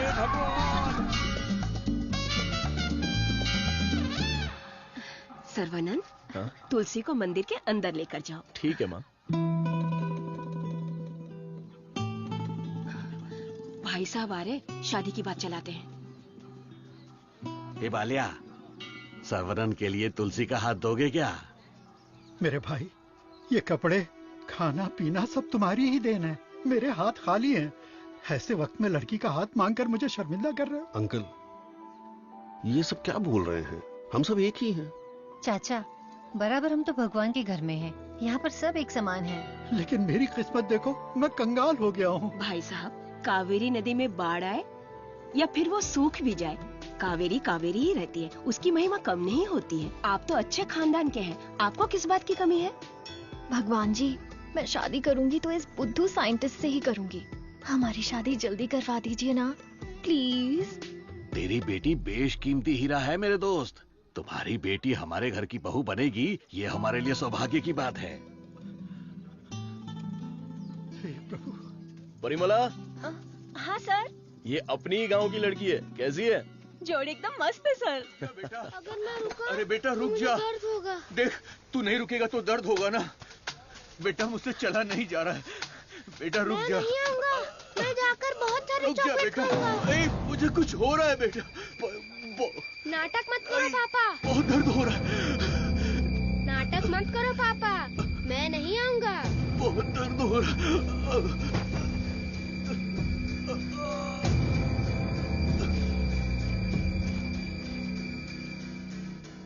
सर्वनंद, हाँ? तुलसी को मंदिर के अंदर लेकर जाओ। ठीक है माँ। भाई साहब आ रहे, शादी की बात चलाते हैं। हे बालिया, सर्वनन के लिए तुलसी का हाथ दोगे क्या? मेरे भाई, ये कपड़े, खाना पीना सब तुम्हारी ही देन है। मेरे हाथ खाली हैं। ऐसे वक्त में लड़की का हाथ मांगकर मुझे शर्मिंदा कर रहे हो। अंकल, ये सब क्या बोल रहे हैं? हम सब एक ही हैं। चाचा, बराबर हम तो भगवान के घर में हैं। यहाँ पर सब एक समान हैं। लेकिन मेरी किस्मत देखो, मैं कंगाल हो गया हूँ। भाई साहब, कावेरी नदी में बाढ़ आए या फिर वो सूख भी जाए, कावेरी कावेरी ही रहती है। उसकी महिमा कम नहीं होती है। आप तो अच्छे खानदान के हैं, आपको किस बात की कमी है? भगवान जी, मैं शादी करूंगी तो इस बुद्धू साइंटिस्ट से ही करूंगी। हमारी शादी जल्दी करवा दीजिए ना, प्लीज। तेरी बेटी बेशकीमती हीरा है मेरे दोस्त। तुम्हारी बेटी हमारे घर की बहू बनेगी, ये हमारे लिए सौभाग्य की बात है। परिमला, हाँ सर। ये अपनी ही गांव की लड़की है, कैसी है? जोड़ी एकदम मस्त है सर। अगर मैं रुका, अरे बेटा रुक जा। दर्द होगा। देख, तू नहीं रुकेगा तो दर्द होगा ना। बेटा मुझसे चला नहीं जा रहा है। बेटा रुक जा। मैं नहीं आऊंगा। मैं जाकर बहुत सारे चॉकलेट खाऊंगा। अरे मुझे कुछ हो रहा है बेटा। नाटक मत करो पापा। बहुत दर्द हो रहा है। नाटक मत करो पापा, मैं नहीं आऊंगा। बहुत दर्द हो रहा है।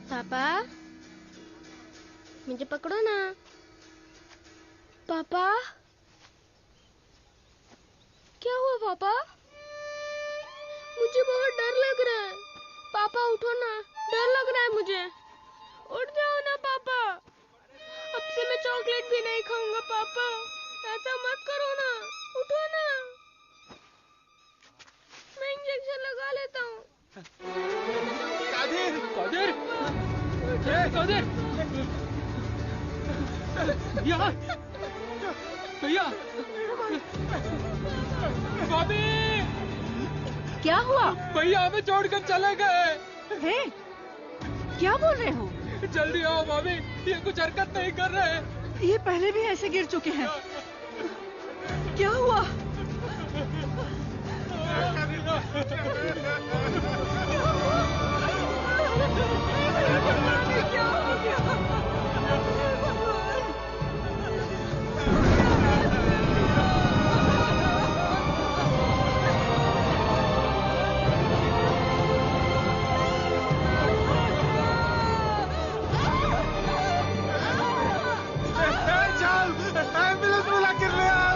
पापा, मुझे पकड़ो ना। पापा, क्या हुआ पापा? मुझे बहुत डर लग रहा है। पापा उठो ना, डर लग रहा है मुझे। उठ जाओ ना पापा। अब से मैं चॉकलेट भी नहीं खाऊंगा पापा। ऐसा मत करो ना, उठो ना। मैं इंजेक्शन लगा लेता हूँ। कादिर, कादिर, यहाँ, भैया, भाभी, क्या हुआ? भैया हमें छोड़कर चले गए। हे, क्या बोल रहे हो? जल्दी आओ भाभी, ये कुछ हरकत नहीं कर रहे। ये पहले भी ऐसे गिर चुके हैं। क्या हुआ? क्या हो गया? एम्बुलेंस बुला कर ले आओ।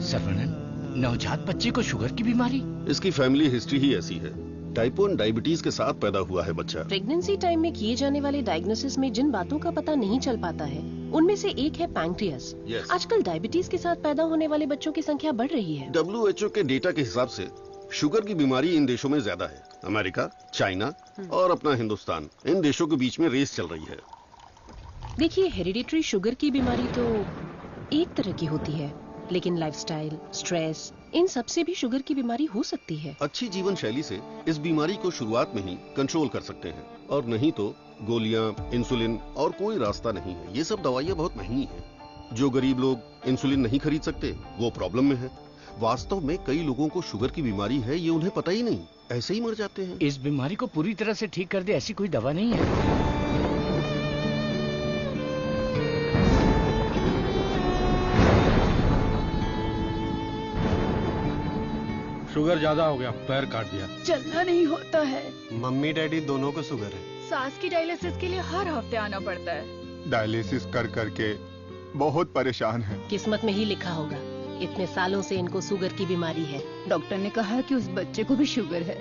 सर्वनन, नवजात बच्चे को शुगर की बीमारी? इसकी फैमिली हिस्ट्री ही ऐसी है। टाइप 1 डायबिटीज के साथ पैदा हुआ है बच्चा। प्रेगनेंसी टाइम में किए जाने वाले डायग्नोसिस में जिन बातों का पता नहीं चल पाता है उनमें से एक है पैंक्रियास। आजकल डायबिटीज के साथ पैदा होने वाले बच्चों की संख्या बढ़ रही है। WHO के डेटा के हिसाब से शुगर की बीमारी इन देशों में ज्यादा है। अमेरिका, चाइना और अपना हिंदुस्तान, इन देशों के बीच में रेस चल रही है। देखिए, हेरिडिटरी शुगर की बीमारी तो एक तरह की होती है, लेकिन लाइफस्टाइल, स्ट्रेस, इन सब से भी शुगर की बीमारी हो सकती है। अच्छी जीवन शैली से इस बीमारी को शुरुआत में ही कंट्रोल कर सकते हैं, और नहीं तो गोलियां, इंसुलिन और कोई रास्ता नहीं है। ये सब दवाइयां बहुत महंगी हैं। जो गरीब लोग इंसुलिन नहीं खरीद सकते वो प्रॉब्लम में है। वास्तव में कई लोगों को शुगर की बीमारी है, ये उन्हें पता ही नहीं, ऐसे ही मर जाते हैं। इस बीमारी को पूरी तरह से ठीक कर दे ऐसी कोई दवा नहीं है। शुगर ज्यादा हो गया, पैर काट दिया। चलना नहीं होता है। मम्मी डैडी दोनों को शुगर है। सास की डायलिसिस के लिए हर हफ्ते आना पड़ता है। डायलिसिस कर करके बहुत परेशान है। किस्मत में ही लिखा होगा, इतने सालों से इनको शुगर की बीमारी है। डॉक्टर ने कहा कि उस बच्चे को भी शुगर है।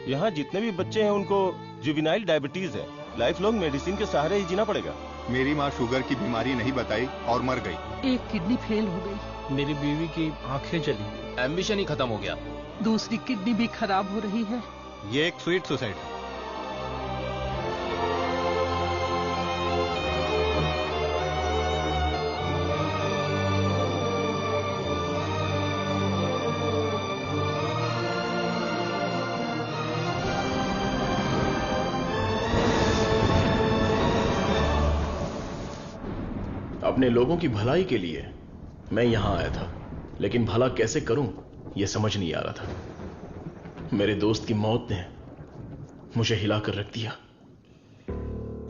यहाँ जितने भी बच्चे हैं उनको जुवेनाइल डायबिटीज है। लाइफ लॉन्ग मेडिसिन के सहारे ही जीना पड़ेगा। मेरी माँ शुगर की बीमारी नहीं बताई और मर गई। एक किडनी फेल हो गई। मेरी बीवी की आंखें चली, एम्बिशन ही खत्म हो गया। दूसरी किडनी भी खराब हो रही है। ये एक स्वीट सुसाइड है। अपने लोगों की भलाई के लिए मैं यहां आया था, लेकिन भला कैसे करूं यह समझ नहीं आ रहा था। मेरे दोस्त की मौत ने मुझे हिलाकर रख दिया।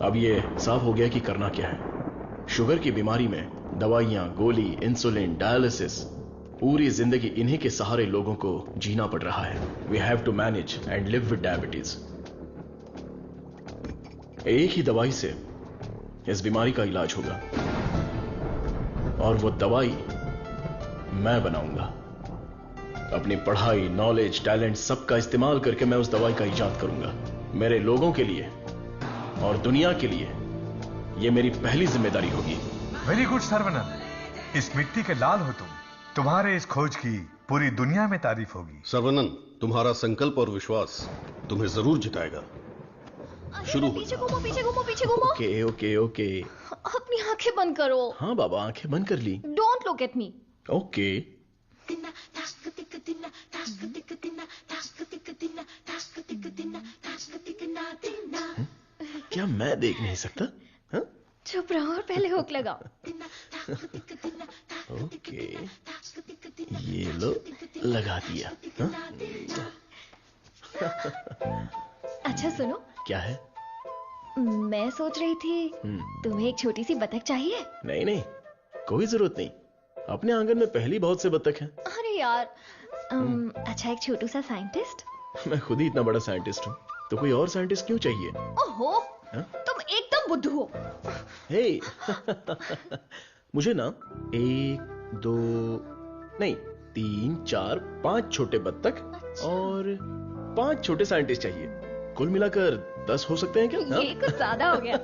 अब यह साफ हो गया कि करना क्या है। शुगर की बीमारी में दवाइयां, गोली, इंसुलिन, डायलिसिस, पूरी जिंदगी इन्हीं के सहारे लोगों को जीना पड़ रहा है। We have to manage and live with diabetes. एक ही दवाई से इस बीमारी का इलाज होगा और वो दवाई मैं बनाऊंगा। अपनी पढ़ाई, नॉलेज, टैलेंट सबका इस्तेमाल करके मैं उस दवाई का इजाद करूंगा। मेरे लोगों के लिए और दुनिया के लिए ये मेरी पहली जिम्मेदारी होगी। वेरी गुड सर्वनंद, इस मिट्टी के लाल हो तुम। तुम्हारे इस खोज की पूरी दुनिया में तारीफ होगी। सर्वनंद, तुम्हारा संकल्प और विश्वास तुम्हें जरूर जिताएगा। शुरू पीछे घूमो, पीछे घूमो, पीछे घूमो। Okay okay okay. अपनी आंखें बंद करो। हाँ बाबा, आंखें बंद कर ली। Don't look at me. Okay. क्या मैं देख नहीं सकता? हा? चुप रहो और पहले हुक लगाओ। ओके, ये लो, लगा दिया। अच्छा सुनो। क्या है? मैं सोच रही थी तुम्हें एक छोटी सी बतख चाहिए। नहीं नहीं, कोई जरूरत नहीं। अपने आंगन में पहली बहुत से बतख हैं। अरे यार, अच्छा एक छोटू सा साइंटिस्ट। मैं खुद ही इतना बड़ा साइंटिस्ट हूँ, तो कोई और साइंटिस्ट क्यों चाहिए? ओहो, तुम एकदम बुद्धू हो। हे, मुझे ना 1, 2 नहीं 3, 4, 5 छोटे बत्तख और 5 छोटे साइंटिस्ट चाहिए। कुल मिलाकर 10 हो सकते हैं क्या? ये कुछ ज्यादा हो गया।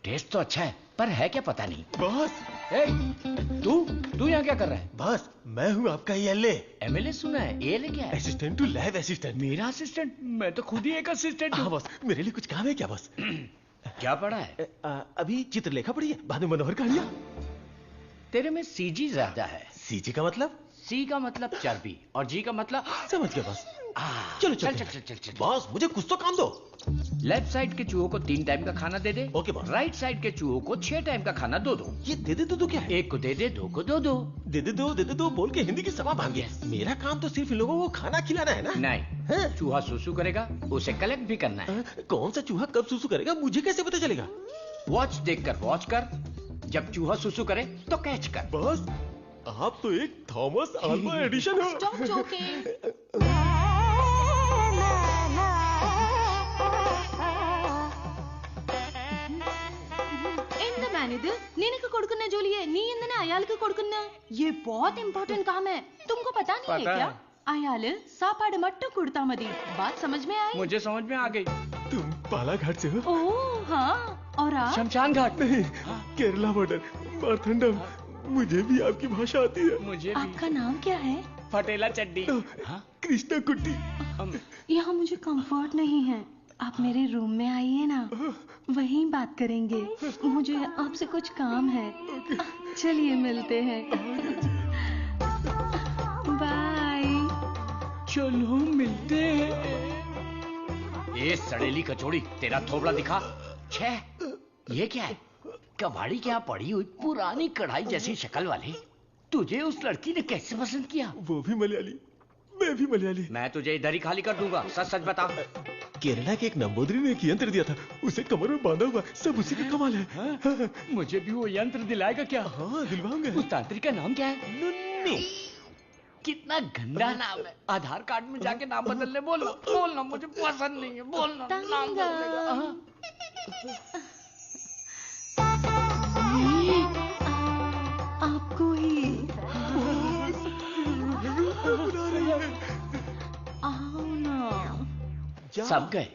टेस्ट तो अच्छा है, पर है क्या पता नहीं। बॉस, तू यहाँ क्या कर रहा है? बॉस, मैं हूँ आपका एमएलए। एमएलए सुना है, एएलए क्या है? Assistant to lab assistant. मेरा असिस्टेंट? मैं तो खुद ही एक असिस्टेंट हूँ। हाँ बॉस, मेरे लिए कुछ काम है क्या बॉस? क्या पढ़ा है? अभी चित्रलेखा पढ़ी है, बाद में मनोहर कहानियां। तेरे में सीजी ज्यादा है। सीजी का मतलब? सी का मतलब चर्बी और जी का मतलब समझ गया बॉस। चलो चल। बॉस, मुझे कुछ तो काम दो। लेफ्ट साइड के चूहों को 3 टाइम का खाना दे दे। Okay boss. राइट साइड के चूहों को 6 टाइम का खाना दो। ये दे दे दो क्या है? एक को दे दे, 2 को दो। दे दे दो बोल के हिंदी की सभा भाग गया। मेरा काम तो सिर्फ इन लोगों को खाना खिलाना है ना? नहीं, चूहा सुसु करेगा, उसे कलेक्ट भी करना है। कौन सा चूहा कब सुसु करेगा, मुझे कैसे पता चलेगा? वॉच देखकर वॉच कर, जब चूहा सुसु करे तो कैच कर। बॉस, आप तो एक थॉमस अल्वा एडिशन हो। Stop joking. मैनेजर నేనక కొడుకున్న జోలియే నీ ఎందనే అయాలకు కొడుకున్న ये बहुत इंपॉर्टेंट काम है, तुमको पता नहीं है क्या? अयाल सापाड़ मट्टू कुड़ता मदी। बात समझ में आई? मुझे समझ में आ गई। तुम बालाघाट से हो? ओह हाँ, और आप? शमशान घाट। नहीं, केरला बॉर्डर, मारथंडम। मुझे भी आपकी भाषा आती है। मुझे भी। आपका नाम क्या है? फटेला चड्डी। कृष्णा कुट्टी। यहाँ मुझे कंफर्ट नहीं है, आप मेरे रूम में आइए ना, वहीं बात करेंगे। मुझे आपसे कुछ काम है। चलिए मिलते हैं। बाय। चलो मिलते हैं। ये सड़ेली कचौड़ी, तेरा थोबड़ा दिखा। छे, ये क्या है? कबाड़ी क्या पड़ी हुई पुरानी कढ़ाई जैसी शक्ल वाली। तुझे उस लड़की ने कैसे पसंद किया? वो भी मलयाली, मैं भी मलयाली। मैं तुझे इधर ही खाली कर दूंगा, सच सच बता। केरला के एक नंबोदरी ने एक यंत्र दिया था, उसे कमर में बांधा हुआ, सब उसी का कमाल है। मुझे भी वो यंत्र दिलाएगा क्या? हाँ, दिलवाऊंगा। उस तांत्रिक का नाम क्या है? नुन्नी। कितना गंदा नाम है। आधार कार्ड में जाके नाम बदलने बोलना मुझे पसंद नहीं है। बोलना नाम बदलेगा। आपको ही आओ ना। सब गए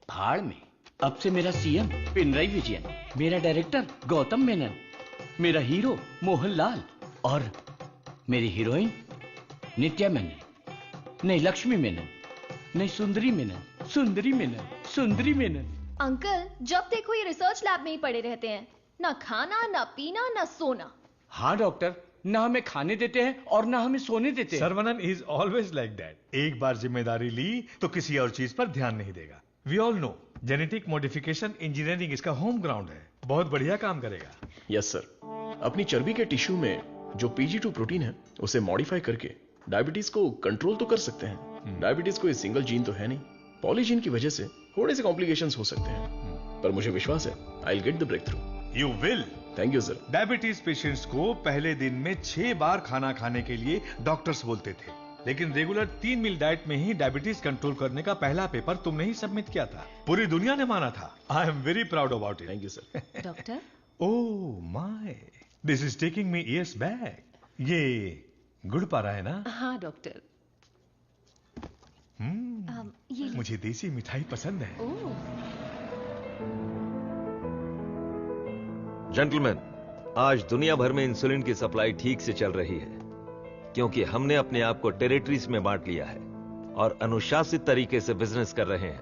भाड़ में। अब से मेरा सीएम पिनराई विजयन, मेरा डायरेक्टर गौतम मेनन, मेरा हीरो मोहनलाल और मेरी हीरोइन नित्या मेनन। नहीं लक्ष्मी मेनन, नहीं सुंदरी मेनन, सुंदरी मेनन, सुंदरी मेनन। अंकल, जब देखो ये रिसर्च लैब में ही पड़े रहते हैं, ना खाना ना पीना ना सोना। हाँ डॉक्टर, ना हमें खाने देते हैं और ना हमें सोने देते हैं। Saravanan is always like that. एक बार जिम्मेदारी ली तो किसी और चीज पर ध्यान नहीं देगा। We all know genetic modification engineering इसका होम ग्राउंड है, बहुत बढ़िया काम करेगा। Yes sir. अपनी चर्बी के टिश्यू में जो PG2 प्रोटीन है उसे मॉडिफाई करके डायबिटीज को कंट्रोल तो कर सकते हैं। डायबिटीज कोई सिंगल जीन तो है नहीं, पॉलीजीन की वजह से थोड़े से कॉम्प्लिकेशंस हो सकते हैं, पर मुझे विश्वास है I will get the breakthrough. You will. Thank you sir. Diabetes patients को पहले दिन में 6 बार खाना खाने के लिए डॉक्टर्स बोलते थे, लेकिन रेगुलर 3 मील डाइट में ही डायबिटीज कंट्रोल करने का पहला पेपर तुमने ही सबमिट किया था। पूरी दुनिया ने माना था। आई am very proud about it. Thank you sir. Doctor, oh my, this is taking me years back. ये गुड़ पारा है ना? हाँ डॉक्टर। ये मुझे देसी मिठाई पसंद है। जेंटलमैन, आज दुनिया भर में इंसुलिन की सप्लाई ठीक से चल रही है क्योंकि हमने अपने आप को टेरिटरीज में बांट लिया है और अनुशासित तरीके से बिजनेस कर रहे हैं।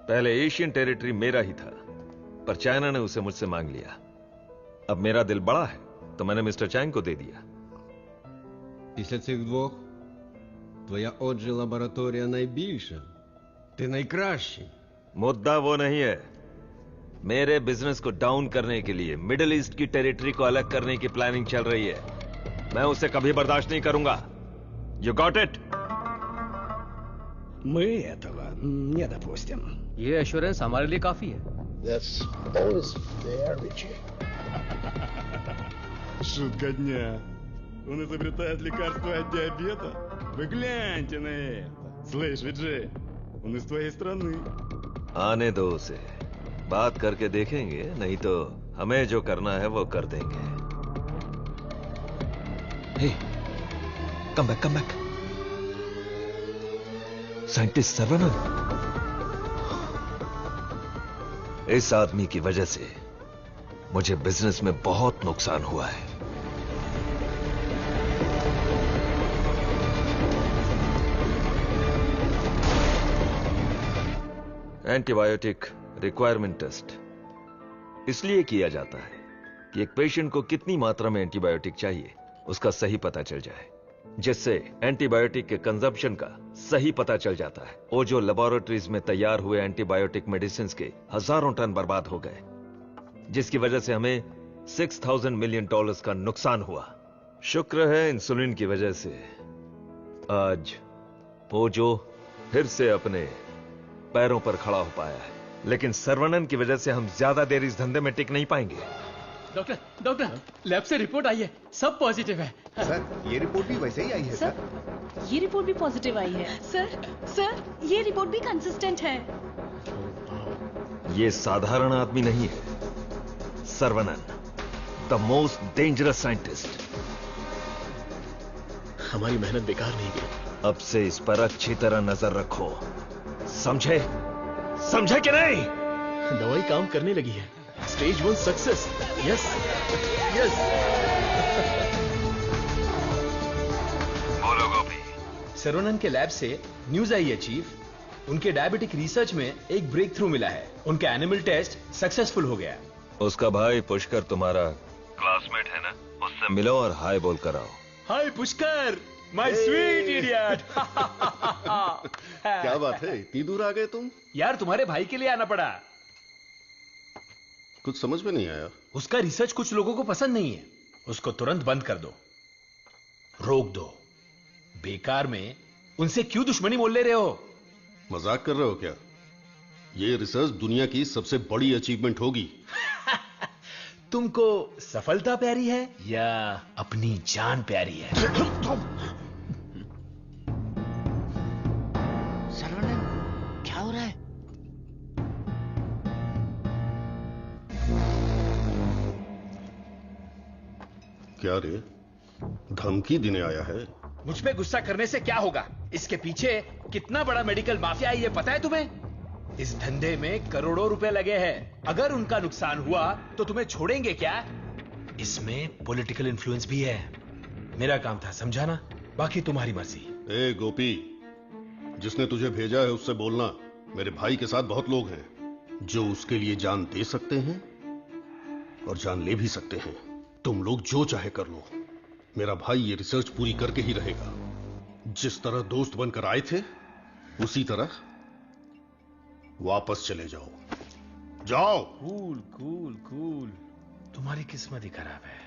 पहले एशियन टेरिटरी मेरा ही था, पर चाइना ने उसे मुझसे मांग लिया। अब मेरा दिल बड़ा है तो मैंने मिस्टर चैंग को दे दिया। Після цих двох твоя отже лабораторія найбільша. Ти найкращий. मुद्दा वो नहीं है। मेरे बिजनेस को डाउन करने के लिए मिडिल ईस्ट की टेरिटरी को अलग करने की प्लानिंग चल रही है। मैं उसे कभी बर्दाश्त नहीं करूंगा। You got it? Мы этого не допустим. ये एश्योरेंस हमारे लिए काफी है। That's always fair, Richie. Шутка дня. Он изобретает лекарство от диабета? Вы гляньте на это. Слышь, Виджей, он из твоей страны. आने दो उसे, बात करके देखेंगे, नहीं तो हमें जो करना है वो कर देंगे। हे, कम बैक। साइंटिस्ट सर्वनन। इस आदमी की वजह से मुझे बिजनेस में बहुत नुकसान हुआ है। एंटीबायोटिक रिक्वायरमेंट टेस्ट इसलिए किया जाता है कि एक पेशेंट को कितनी मात्रा में एंटीबायोटिक चाहिए उसका सही पता चल जाए, जिससे एंटीबायोटिक के कंजप्शन का सही पता चल जाता है। ओजो लेबोरेटरीज में तैयार हुए एंटीबायोटिक मेडिसिन के हजारों टन बर्बाद हो गए, जिसकी वजह से हमें $6,000 मिलियन का नुकसान हुआ। शुक्र है इंसुलिन की वजह से आज ओजो फिर से अपने पैरों पर खड़ा हो पाया है, लेकिन सर्वनन की वजह से हम ज्यादा देर इस धंधे में टिक नहीं पाएंगे। डॉक्टर, लैब से रिपोर्ट आई है, सब पॉजिटिव है। सर, ये रिपोर्ट भी वैसे ही आई है सर। ये रिपोर्ट भी पॉजिटिव आई है। सर, ये रिपोर्ट भी कंसिस्टेंट है। ये साधारण आदमी नहीं है, Saravanan, the most dangerous scientist. हमारी मेहनत बेकार नहीं गई। अब से इस पर अच्छी तरह नजर रखो, समझे कि नहीं? दवाई काम करने लगी है। Stage 1 success. यस। बोलो गोपी। सर्वनन के लैब से न्यूज आई है चीफ। उनके डायबिटिक रिसर्च में एक ब्रेक थ्रू मिला है। उनका एनिमल टेस्ट सक्सेसफुल हो गया। उसका भाई पुष्कर तुम्हारा क्लासमेट है ना, उससे मिलो और हाय बोल कर आओ। हाय पुष्कर, माय स्वीट इडियट। क्या बात है, इतनी दूर आ गए तुम? यार तुम्हारे भाई के लिए आना पड़ा। कुछ समझ में नहीं आया। उसका रिसर्च कुछ लोगों को पसंद नहीं है। उसको तुरंत बंद कर दो, रोक दो। बेकार में उनसे क्यों दुश्मनी मोल ले रहे हो? मजाक कर रहे हो क्या? ये रिसर्च दुनिया की सबसे बड़ी अचीवमेंट होगी। तुमको सफलता प्यारी है या अपनी जान प्यारी है? सर्वनन, क्या हो रहा है? क्या रे, धमकी देने आया है? मुझ पे गुस्सा करने से क्या होगा? इसके पीछे कितना बड़ा मेडिकल माफिया है ये पता है तुम्हें? इस धंधे में करोड़ों रुपए लगे हैं। अगर उनका नुकसान हुआ तो तुम्हें छोड़ेंगे क्या? इसमें पॉलिटिकल इन्फ्लुएंस भी है। मेरा काम था समझाना, बाकी तुम्हारी मर्जी। ए गोपी, जिसने तुझे भेजा है उससे बोलना मेरे भाई के साथ बहुत लोग हैं जो उसके लिए जान दे सकते हैं और जान ले भी सकते हैं। तुम लोग जो चाहे कर लो, मेरा भाई ये रिसर्च पूरी करके ही रहेगा। जिस तरह दोस्त बनकर आए थे उसी तरह वापस चले जाओ। जाओ। कूल कूल कूल, तुम्हारी किस्मत ही खराब है।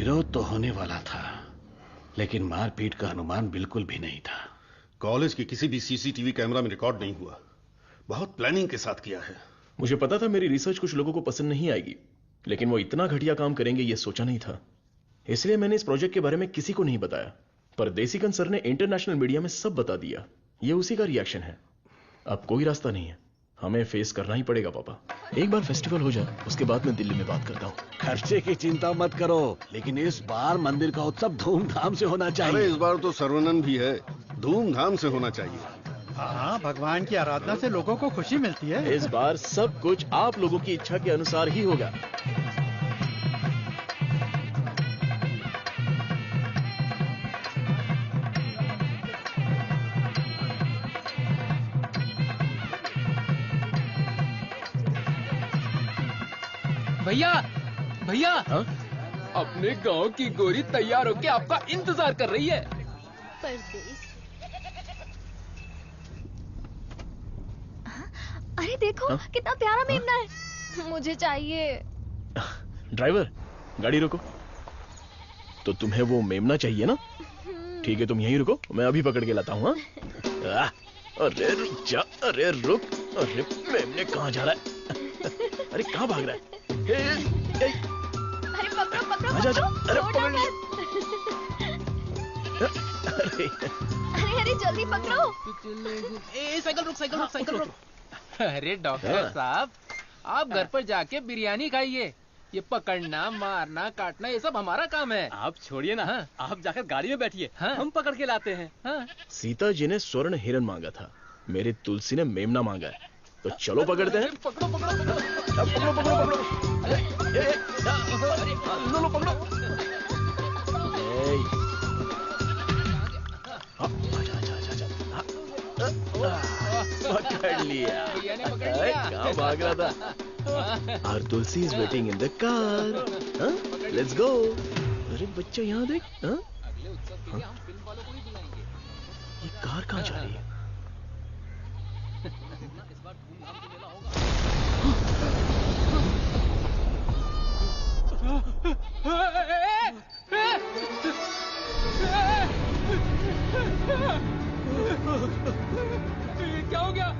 विरोध तो होने वाला था, लेकिन मारपीट का अनुमान बिल्कुल भी नहीं था। कॉलेज के किसी भी सीसीटीवी कैमरा में रिकॉर्ड नहीं हुआ। बहुत प्लानिंग के साथ किया है। मुझे पता था मेरी रिसर्च कुछ लोगों को पसंद नहीं आएगी, लेकिन वो इतना घटिया काम करेंगे ये सोचा नहीं था। इसलिए मैंने इस प्रोजेक्ट के बारे में किसी को नहीं बताया, पर देसिकन सर ने इंटरनेशनल मीडिया में सब बता दिया। ये उसी का रिएक्शन है। अब कोई रास्ता नहीं है, हमें फेस करना ही पड़ेगा पापा। एक बार फेस्टिवल हो जाए, उसके बाद मैं दिल्ली में बात करता हूँ। खर्चे की चिंता मत करो, लेकिन इस बार मंदिर का उत्सव धूमधाम से होना चाहिए। अरे इस बार तो सर्वनन भी है, धूमधाम से होना चाहिए। हाँ, भगवान की आराधना से लोगों को खुशी मिलती है। इस बार सब कुछ आप लोगों की इच्छा के अनुसार ही होगा। भैया भैया, अपने गांव की गोरी तैयार होके आपका इंतजार कर रही है। अरे देखो कितना प्यारा मेमना है, मुझे चाहिए। ड्राइवर, गाड़ी रोको। तो तुम्हें वो मेमना चाहिए ना? ठीक है, तुम यहीं रुको, मैं अभी पकड़ के लाता हूँ। अरे रुक जा, अरे रुक, अरे मेमने कहाँ जा रहा है? अरे कहाँ भाग रहा है? अरे पकड़ो पकड़ो आजा, पकड़ो, अरे छोड़ो मत। अरे अरे जल्दी पकड़ो। साइकिल रुक, साइकिल रुक, साइकिल रुक। अरे डॉक्टर साहब, आप घर पर जाके बिरयानी खाइए। ये पकड़ना, मारना, काटना ये सब हमारा काम है। आप छोड़िए ना, आप जाकर गाड़ी में बैठिए, हम पकड़ के लाते हैं। सीता जी ने स्वर्ण हिरन मांगा था, मेरी तुलसी ने मेमना मांगा है, तो चलो पकड़ते हैं। पकड़ो पकड़ो पकड़ो पकड़ो पकड़ो पकड़ो, लो पकड़ो। पकड़ लिया। कहाँ भाग रहा था? Our Tulsi is waiting in the car. Let's go. अरे बच्चा यहाँ देख। ये कार कहाँ जा रही है? क्या हो गया?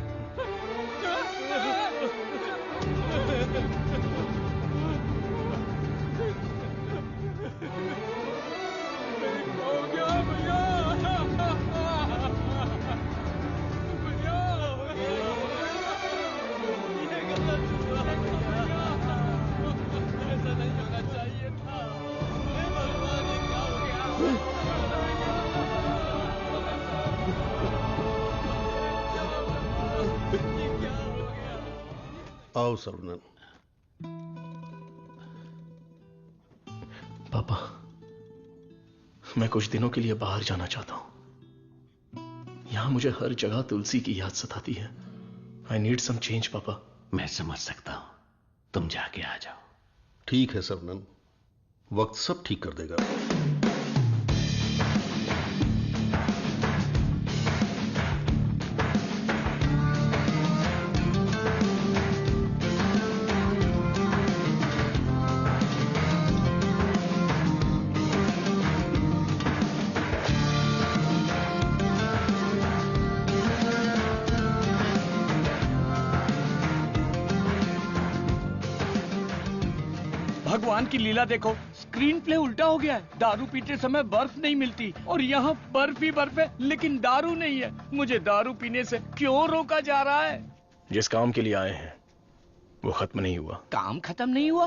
आओ सर्वनन। पापा, मैं कुछ दिनों के लिए बाहर जाना चाहता हूं। यहां मुझे हर जगह तुलसी की याद सताती है। आई नीड सम चेंज पापा। मैं समझ सकता हूं, तुम जाके आ जाओ। ठीक है सर्वनन, वक्त सब ठीक कर देगा। भगवान की लीला देखो, स्क्रीन प्ले उल्टा हो गया है। दारू पीते समय बर्फ नहीं मिलती और यहाँ बर्फ ही बर्फ है, लेकिन दारू नहीं है। मुझे दारू पीने से क्यों रोका जा रहा है? जिस काम के लिए आए हैं वो खत्म नहीं हुआ। काम खत्म नहीं हुआ?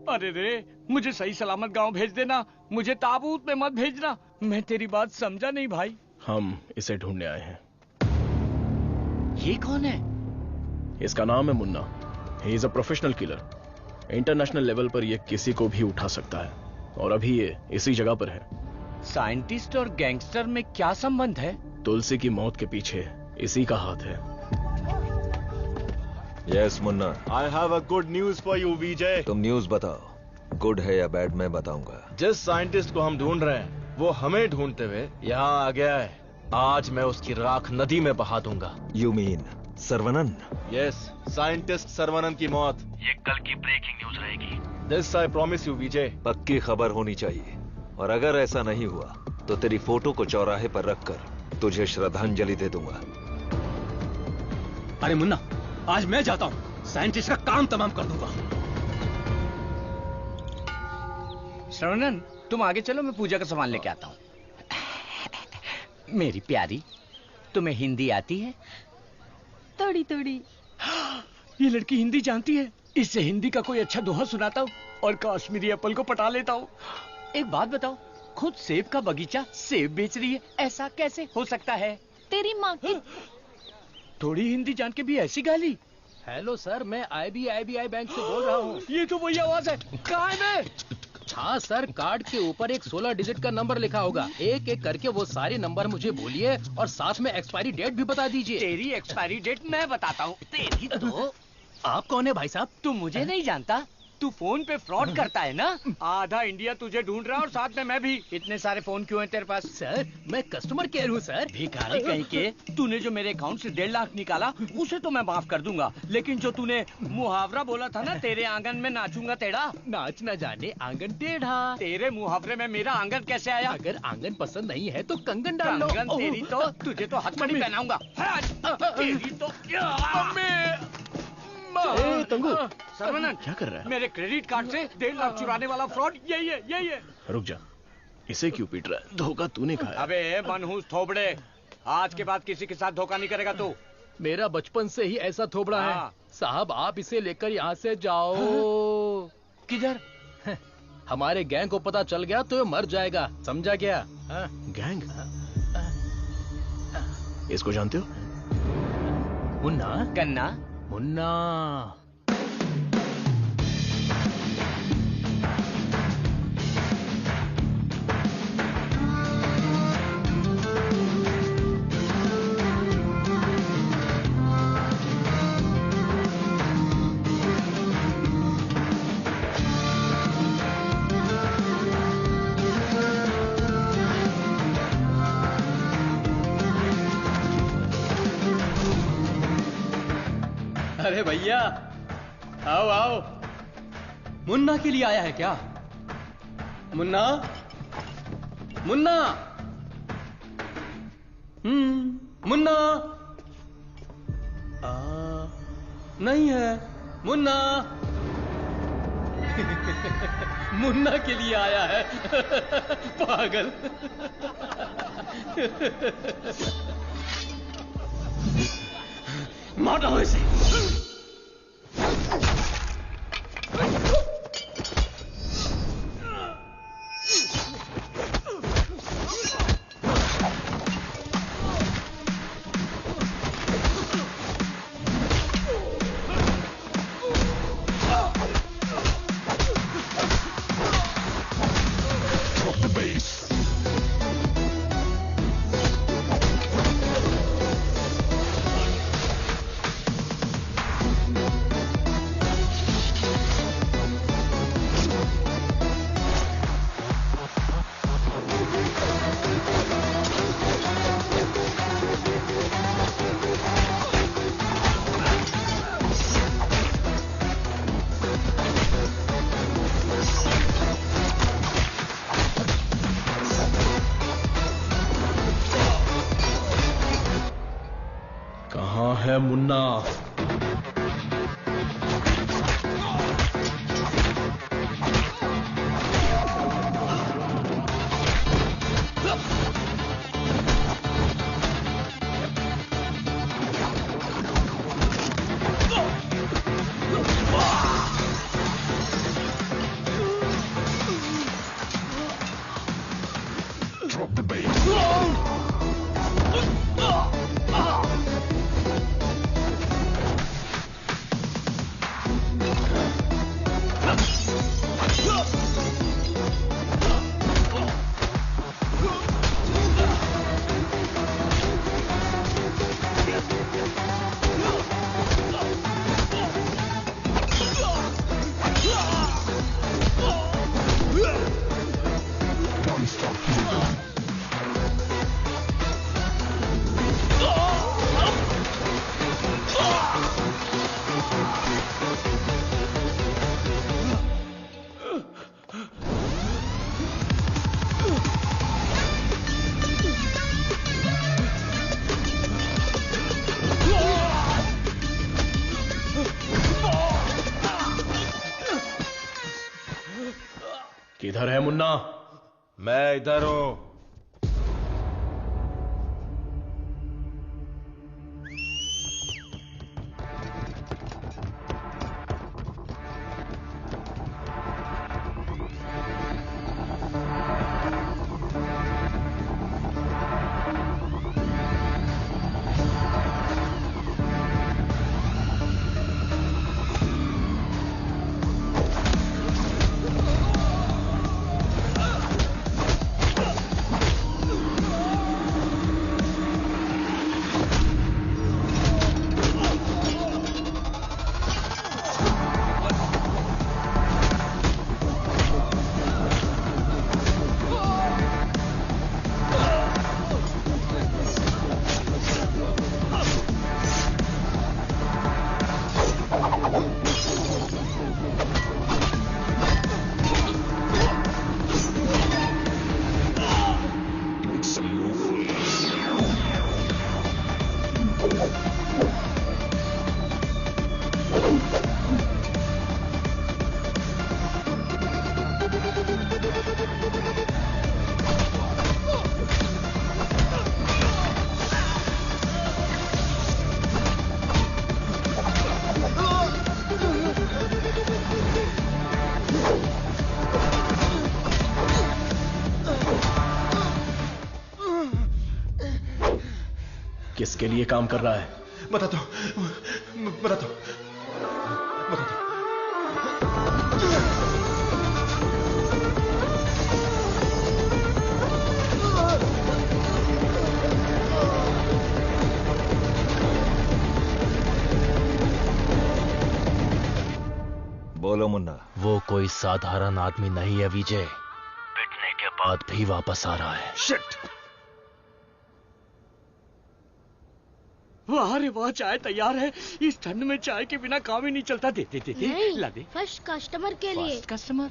अरे रे, मुझे सही सलामत गांव भेज देना, मुझे ताबूत में मत भेजना। मैं तेरी बात समझा नहीं भाई। हम इसे ढूंढने आए हैं। ये कौन है? इसका नाम है Munna. He is a professional killer. International level पर ये किसी को भी उठा सकता है, और अभी ये इसी जगह पर है। साइंटिस्ट और गैंगस्टर में क्या संबंध है? तुलसी की मौत के पीछे इसी का हाथ है। Yes Munna, I have a good news for you Vijay. तुम न्यूज बताओ, गुड है या बैड मैं बताऊंगा। जिस साइंटिस्ट को हम ढूंढ रहे हैं वो हमें ढूंढते हुए यहाँ आ गया है। आज मैं उसकी राख नदी में बहा दूंगा। You mean Saravanan? Yes, scientist Saravanan की मौत ये कल की ब्रेकिंग न्यूज रहेगी। दिस आई प्रॉमिस यू विजय। पक्की खबर होनी चाहिए। और अगर ऐसा नहीं हुआ तो तेरी फोटो को चौराहे पर रखकर तुझे श्रद्धांजलि दे दूंगा। अरे मुन्ना, आज मैं जाता हूं, साइंटिस्ट का काम तमाम कर दूंगा। श्रवणन, तुम आगे चलो, मैं पूजा का सामान लेके आता हूँ। मेरी प्यारी, तुम्हें हिंदी आती है? थोड़ी थोड़ी। ये लड़की हिंदी जानती है। इससे हिंदी का कोई अच्छा दोहा सुनाता हूँ और कश्मीरी एप्पल को पटा लेता हूँ। एक बात बताओ, खुद सेब का बगीचा सेब बेच रही है, ऐसा कैसे हो सकता है? तेरी माँ की। थोड़ी हिंदी जान के भी ऐसी गाली। हेलो सर, मैं IBI बैंक से बोल रहा हूँ। ये तो वही आवाज है। कहाँ है मैं? हाँ सर, कार्ड के ऊपर एक 16 डिजिट का नंबर लिखा होगा। एक एक करके वो सारे नंबर मुझे बोलिए और साथ में एक्सपायरी डेट भी बता दीजिए। तेरी एक्सपायरी डेट मैं बताता हूँ। तेरी तो। आप कौन है भाई साहब? तू मुझे नहीं जानता? तू फोन पे फ्रॉड करता है ना? आधा इंडिया तुझे ढूंढ रहा है और साथ में मैं भी। इतने सारे फोन क्यों हैं तेरे पास? सर, मैं कस्टमर केयर हूँ सर। भिखारी कहीं के। तूने जो मेरे अकाउंट से 1.5 लाख निकाला उसे तो मैं माफ कर दूंगा, लेकिन जो तूने मुहावरा बोला था ना, तेरे आंगन में नाचूंगा टेढ़ा, नाच न जाने आंगन टेढ़ा। तेरे मुहावरे में मेरा आंगन कैसे आया? अगर आंगन पसंद नहीं है तो कंगन डाल लो। कंगन तेरी तो, तुझे तो हथकड़ी पहनाऊंगा। तेरी तो। तंगू, सर्वनन, क्या कर रहा है? मेरे क्रेडिट कार्ड से 1.5 लाख चुराने वाला फ्रॉड यही है, यही है। रुक जा, इसे क्यों पीट रहा है? धोखा तूने खाया। अबे मनहूस थोबड़े, आज के बाद किसी के साथ धोखा नहीं करेगा तू। मेरा बचपन से ही ऐसा थोबड़ा है साहब। आप इसे लेकर यहाँ से जाओ। किधर? हमारे गैंग को पता चल गया तो ये मर जाएगा, समझा क्या? गैंग? इसको जानते हो? मुन्ना, कन्ना, मुन्ना। अरे भैया, आओ आओ। मुन्ना के लिए आया है क्या? मुन्ना, मुन्ना, मुन्ना। नहीं है मुन्ना। मुन्ना के लिए आया है। पागल। मार दो इसे। कहाँ है मुन्ना? किधर है मुन्ना? मैं इधर हूं। किसके लिए काम कर रहा है? बता दो। बोलो मुन्ना। वो कोई साधारण आदमी नहीं है विजय, पिटने के बाद भी वापस आ रहा है। शिट! वाह रे वाह, चाय तैयार है। इस ठंड में चाय के बिना काम ही नहीं चलता। दे ला दे। फर्स्ट कस्टमर के लिए। First customer?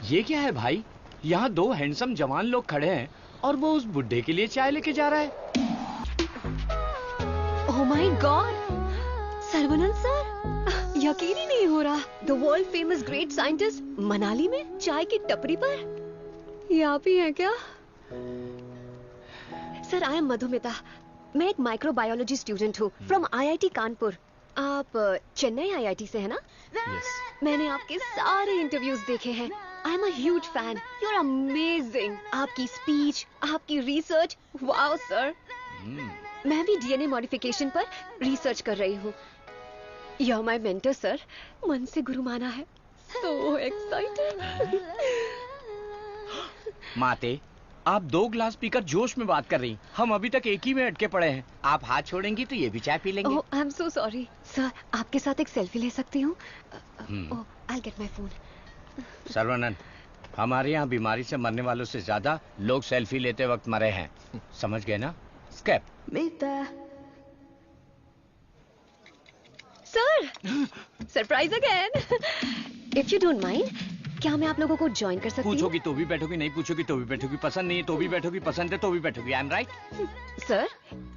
ये क्या है भाई? यहाँ दो हैंडसम जवान लोग खड़े हैं और वो उस बुड्ढे के लिए चाय लेके जा रहा है। ओह माय गॉड, सर्वनंद सर, यकीन ही नहीं हो रहा। The world famous great scientist Manali में चाय की टपरी पर। ये आप ही हैं क्या? Sir, I am Madhumita. मैं एक माइक्रोबायोलॉजी स्टूडेंट हूँ फ्रॉम IIT कानपुर। आप चेन्नई IIT से है ना? Yes. मैंने आपके सारे इंटरव्यूज देखे हैं। I am a huge fan. You are amazing. आपकी स्पीच, आपकी रिसर्च, वाओ सर। मैं भी DNA मॉडिफिकेशन पर रिसर्च कर रही हूँ। You are my mentor sir. मन से गुरु माना है। So excited. माते, आप 2 ग्लास पीकर जोश में बात कर रही। हम अभी तक एक ही में अटके पड़े हैं। आप हाथ छोड़ेंगी तो ये भी चाय पी लेंगे। Oh, I am so sorry sir. आपके साथ एक सेल्फी ले सकती हूँ? Oh, I get my phone. Sarvanand, हमारे यहाँ बीमारी से मरने वालों से ज्यादा लोग सेल्फी लेते वक्त मरे हैं। समझ गए ना? स्कैप। Sir, surprise again. If you don't mind, क्या मैं आप लोगों को ज्वाइन कर सकती हूँ? पूछोगी तो भी बैठोगी, नहीं पूछोगी तो भी बैठोगी, पसंद नहीं है तो भी बैठोगी, पसंद है तो भी बैठोगी। I am right? Sir,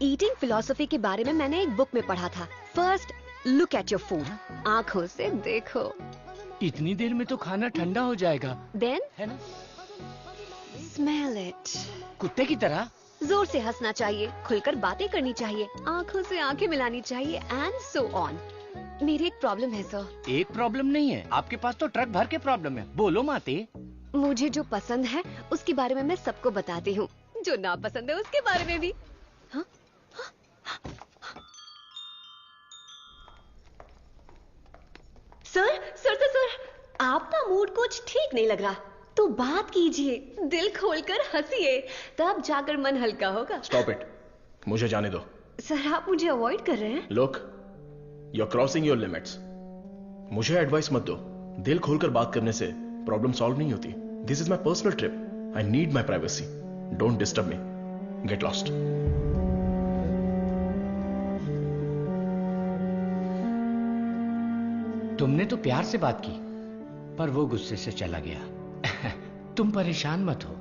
eating philosophy के बारे में मैंने एक बुक में पढ़ा था। First look at your food, आंखों से देखो। इतनी देर में तो खाना ठंडा हो जाएगा। देन है ना? Smell it. कुत्ते की तरह जोर से हंसना चाहिए, खुलकर बातें करनी चाहिए, आंखों से आंखें मिलानी चाहिए, एंड सो ऑन। मेरी एक प्रॉब्लम है सर। एक प्रॉब्लम नहीं है, आपके पास तो ट्रक भर के प्रॉब्लम है। बोलो माते। मुझे जो पसंद है उसके बारे में मैं सबको बताती हूँ, जो ना पसंद है उसके बारे में भी। हाँ? सर, आपका मूड कुछ ठीक नहीं लग रहा, तो बात कीजिए, दिल खोलकर हंसिए, तब जाकर मन हल्का होगा। स्टॉप इट, मुझे जाने दो। सर, आप मुझे अवॉइड कर रहे हैं। Look, you are crossing your limits. मुझे एडवाइस मत दो। दिल खोलकर बात करने से प्रॉब्लम सॉल्व नहीं होती। This is my personal trip. I need my privacy. Don't disturb me. Get lost. तुमने तो प्यार से बात की, पर वो गुस्से से चला गया। तुम परेशान मत हो।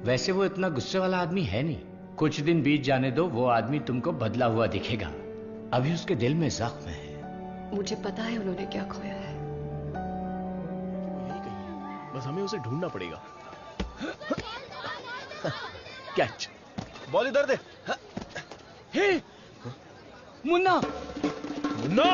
वैसे वो इतना गुस्से वाला आदमी है नहीं। कुछ दिन बीत जाने दो, वो आदमी तुमको बदला हुआ दिखेगा। अभी उसके दिल में जख्म है। मुझे पता है उन्होंने क्या खोया है। बस हमें उसे ढूंढना पड़ेगा। कैच। बॉल इधर दे। हे मुन्ना, मुन्ना!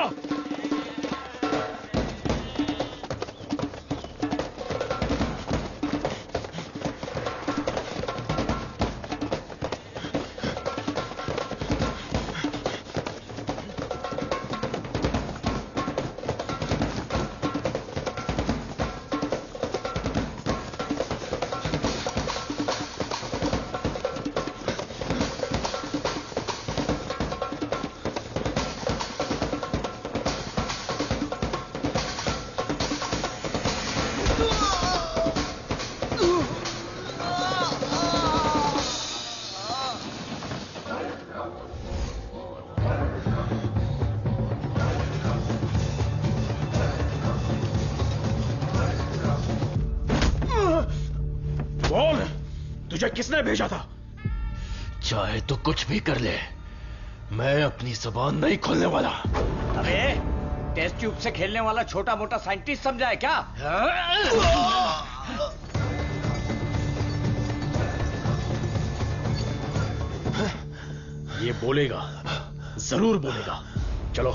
तुझे किसने भेजा था? चाहे तो कुछ भी कर ले, मैं अपनी जुबान नहीं खोलने वाला। अबे टेस्ट ट्यूब से खेलने वाला छोटा मोटा साइंटिस्ट समझा है क्या? ये बोलेगा, जरूर बोलेगा। चलो।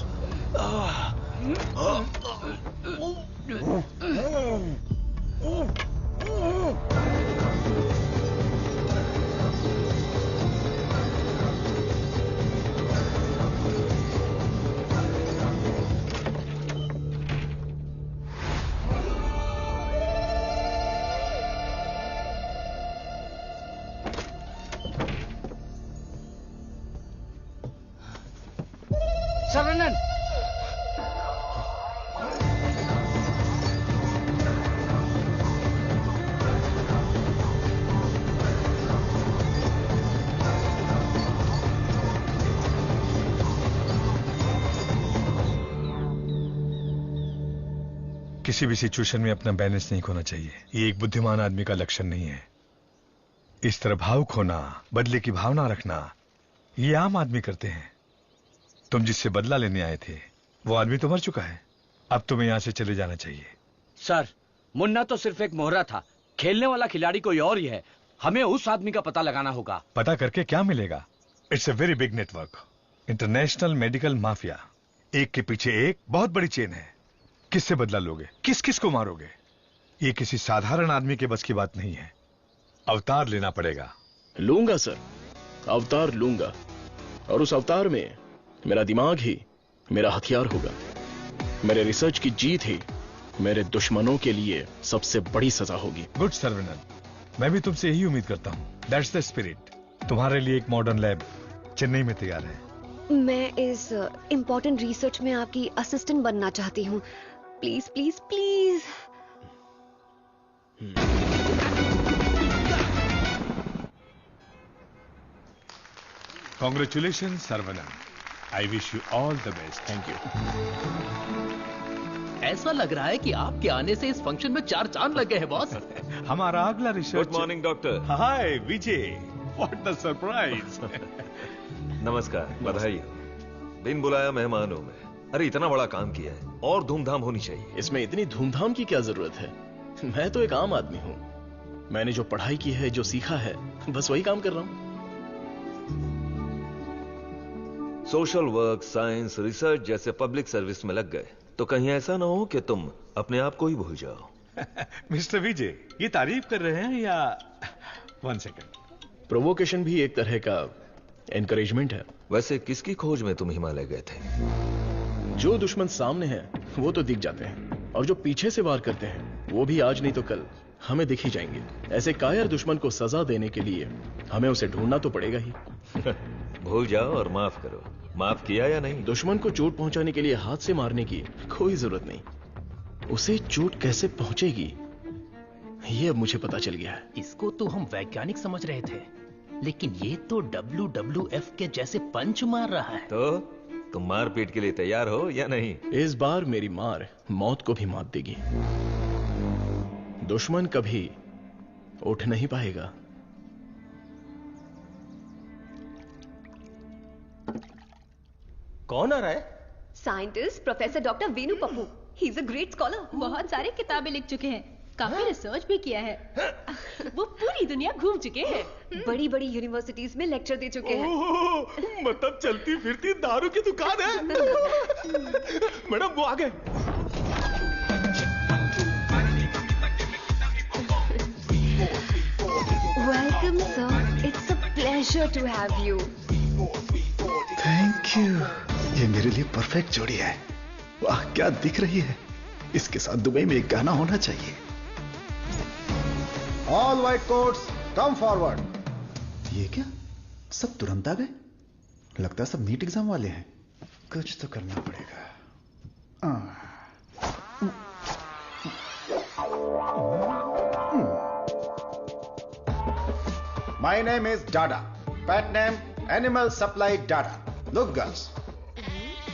सरवनन, किसी भी सिचुएशन में अपना बैलेंस नहीं खोना चाहिए। ये एक बुद्धिमान आदमी का लक्षण नहीं है। इस तरह भाव खोना, बदले की भावना रखना, ये आम आदमी करते हैं। तुम जिससे बदला लेने आए थे वो आदमी तो मर चुका है। अब तुम्हें यहां से चले जाना चाहिए। सर, मुन्ना तो सिर्फ एक मोहरा था, खेलने वाला खिलाड़ी कोई और ही है। हमें उस आदमी का पता लगाना होगा। पता करके क्या मिलेगा? It's a very big network, international medical mafia. एक के पीछे एक बहुत बड़ी चेन है। किससे बदला लोगे? किस किस को मारोगे? ये किसी साधारण आदमी के बस की बात नहीं है। अवतार लेना पड़ेगा। लूंगा सर, अवतार लूंगा। और उस अवतार में मेरा दिमाग ही मेरा हथियार होगा। मेरे रिसर्च की जीत ही मेरे दुश्मनों के लिए सबसे बड़ी सजा होगी। गुड सर्वनन, मैं भी तुमसे यही उम्मीद करता हूं। That's the spirit. तुम्हारे लिए एक मॉडर्न लैब चेन्नई में तैयार है। मैं इस इम्पोर्टेंट रिसर्च में आपकी असिस्टेंट बनना चाहती हूँ। Please please please. Congratulation Saravanan. I wish you all the best. Thank you. ऐसा लग रहा है कि आपके आने से इस फंक्शन में 4 चांद लग गए हैं बॉस। हमारा अगला research. Good morning doctor. Hi Vijay, what the surprise. नमस्कार, बधाई हो। बिन बुलाया मेहमान हूं मैं। अरे इतना बड़ा काम किया है और धूमधाम होनी चाहिए। इसमें इतनी धूमधाम की क्या जरूरत है? मैं तो एक आम आदमी हूं। मैंने जो पढ़ाई की है, जो सीखा है, बस वही काम कर रहा हूं। सोशल वर्क, साइंस, रिसर्च जैसे पब्लिक सर्विस में लग गए तो कहीं ऐसा ना हो कि तुम अपने आप को ही भूल जाओ। मिस्टर विजय, ये तारीफ कर रहे हैं या? 1 सेकंड। प्रोवोकेशन भी एक तरह का एनकरेजमेंट है। वैसे किसकी खोज में तुम हिमालय गए थे? जो दुश्मन सामने हैं वो तो दिख जाते हैं, और जो पीछे से वार करते हैं वो भी आज नहीं तो कल हमें दिख ही जाएंगे। ऐसे कायर दुश्मन को सजा देने के लिए हमें उसे ढूंढना तो पड़ेगा ही। भूल जाओ और माफ करो। माफ किया या नहीं? दुश्मन को चोट पहुंचाने के लिए हाथ से मारने की कोई जरूरत नहीं। उसे चोट कैसे पहुंचेगी ये अब मुझे पता चल गया है। इसको तो हम वैज्ञानिक समझ रहे थे, लेकिन ये तो WWF के जैसे पंच मार रहा है। तो तुम मारपीट के लिए तैयार हो या नहीं? इस बार मेरी मार मौत को भी मात देगी। दुश्मन कभी उठ नहीं पाएगा। कौन आ रहा है? Scientist professor doctor Venu Pappu. He is a great scholar. बहुत सारी किताबें लिख चुके हैं। काफी रिसर्च भी किया है। वो पूरी दुनिया घूम चुके हैं। बड़ी बड़ी यूनिवर्सिटीज में लेक्चर दे चुके हैं। मतलब चलती फिरती दारू की दुकान है। मैडम वो आ गए। Welcome sir, it's a pleasure to have you. Thank you. ये मेरे लिए परफेक्ट जोड़ी है। वाह क्या दिख रही है। इसके साथ दुबई में एक गाना होना चाहिए। All white quotes come forward. ये क्या, सब तुरंत आ गए? लगता है सब नीट एग्जाम वाले हैं। कुछ तो करना पड़ेगा। My name is Dada, pet name animal supply Dada. Look girls,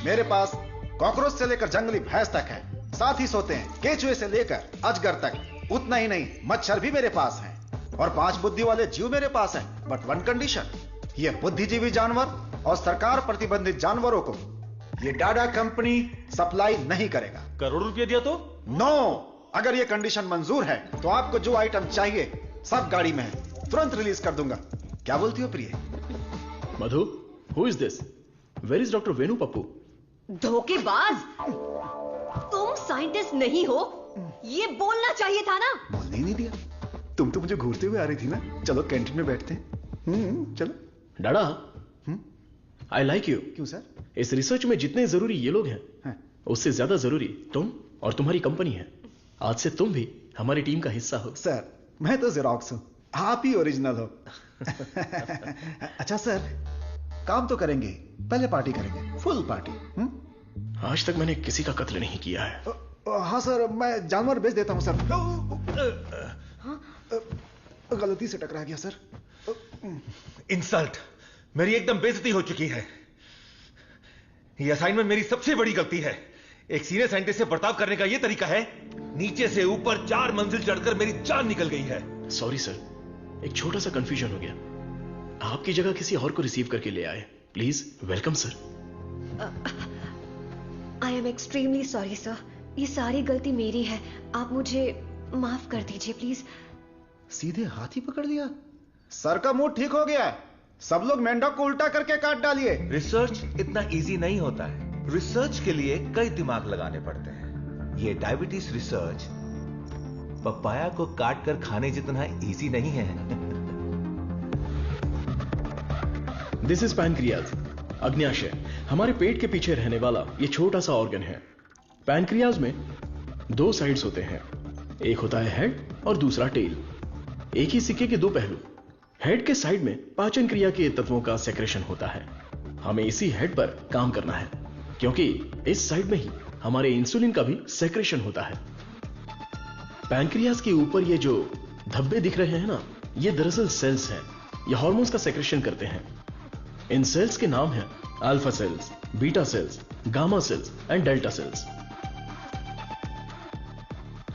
मेरे पास कॉकरोच से लेकर जंगली भैंस तक है, साथ ही सोते हैं केचुए से लेकर अजगर तक। उतना ही नहीं, मच्छर भी मेरे पास हैं और 5 बुद्धि वाले जीव मेरे पास हैं। बट वन कंडीशन, ये बुद्धिजीवी जानवर और सरकार प्रतिबंधित जानवरों को ये डाडा कंपनी सप्लाई नहीं करेगा। करोड़ रुपया दिया तो? नो, अगर ये कंडीशन मंजूर है तो आपको जो आइटम चाहिए सब गाड़ी में है, तुरंत रिलीज कर दूंगा। क्या बोलती हो प्रिय? Madhu, who is this? Where is doctor Venu Pappu? धोखेबाज, तुम साइंटिस्ट नहीं हो, ये बोलना चाहिए था ना। बोलने ही नहीं दिया। तुम तो मुझे घूरते हुए आ रही थी ना। चलो कैंटीन में बैठते हैं। चलो। डाडा, आई लाइक यू। क्यों सर? इस रिसर्च में जितने जरूरी ये लोग हैं, उससे ज्यादा जरूरी तुम और तुम्हारी कंपनी है। आज से तुम भी हमारी टीम का हिस्सा हो। सर, मैं तो जेरोक्स हूं, आप ही ओरिजिनल हो। अच्छा सर, काम तो करेंगे, पहले पार्टी करेंगे, फुल पार्टी। आज तक मैंने किसी का कत्ल नहीं किया है। हाँ सर, मैं जानवर बेच देता हूं सर। गलती से टकरा गया सर। इंसल्ट, मेरी एकदम बेइज्जती हो चुकी है। ये असाइनमेंट मेरी सबसे बड़ी गलती है। एक सीनियर साइंटिस्ट से बर्ताव करने का यह तरीका है? नीचे से ऊपर 4 मंजिल चढ़कर मेरी जान निकल गई है। सॉरी सर, एक छोटा सा कंफ्यूजन हो गया। आपकी जगह किसी और को रिसीव करके ले आए। Please welcome sir. I am extremely sorry sir, ये सारी गलती मेरी है, आप मुझे माफ कर दीजिए प्लीज। सीधे हाथ ही पकड़ लिया। सर का मूड ठीक हो गया है, सब लोग मेंढक को उल्टा करके काट डालिए। रिसर्च इतना इजी नहीं होता है। रिसर्च के लिए कई दिमाग लगाने पड़ते हैं। ये डायबिटीज रिसर्च पपाया को काट कर खाने जितना इजी नहीं है। दिस इज पैनक्रियाज, अग्न्याशय, हमारे पेट के पीछे रहने वाला ये छोटा सा ऑर्गन है। पैनक्रियाज में 2 साइड्स होते हैं, एक होता है हेड और दूसरा टेल। एक ही सिक्के के 2 पहलू। हेड के साइड में पाचन क्रिया के तत्वों का सेक्रेशन होता है। हमें इसी हेड पर काम करना है, क्योंकि इस साइड में ही हमारे इंसुलिन का भी सेक्रेशन होता है। पैनक्रियाज के ऊपर ये जो धब्बे दिख रहे हैं ना, ये दरअसल सेल्स हैं। ये हार्मोन्स का सेक्रेशन करते हैं। इन सेल्स के नाम हैं alpha cells, beta cells, gamma cells and delta cells.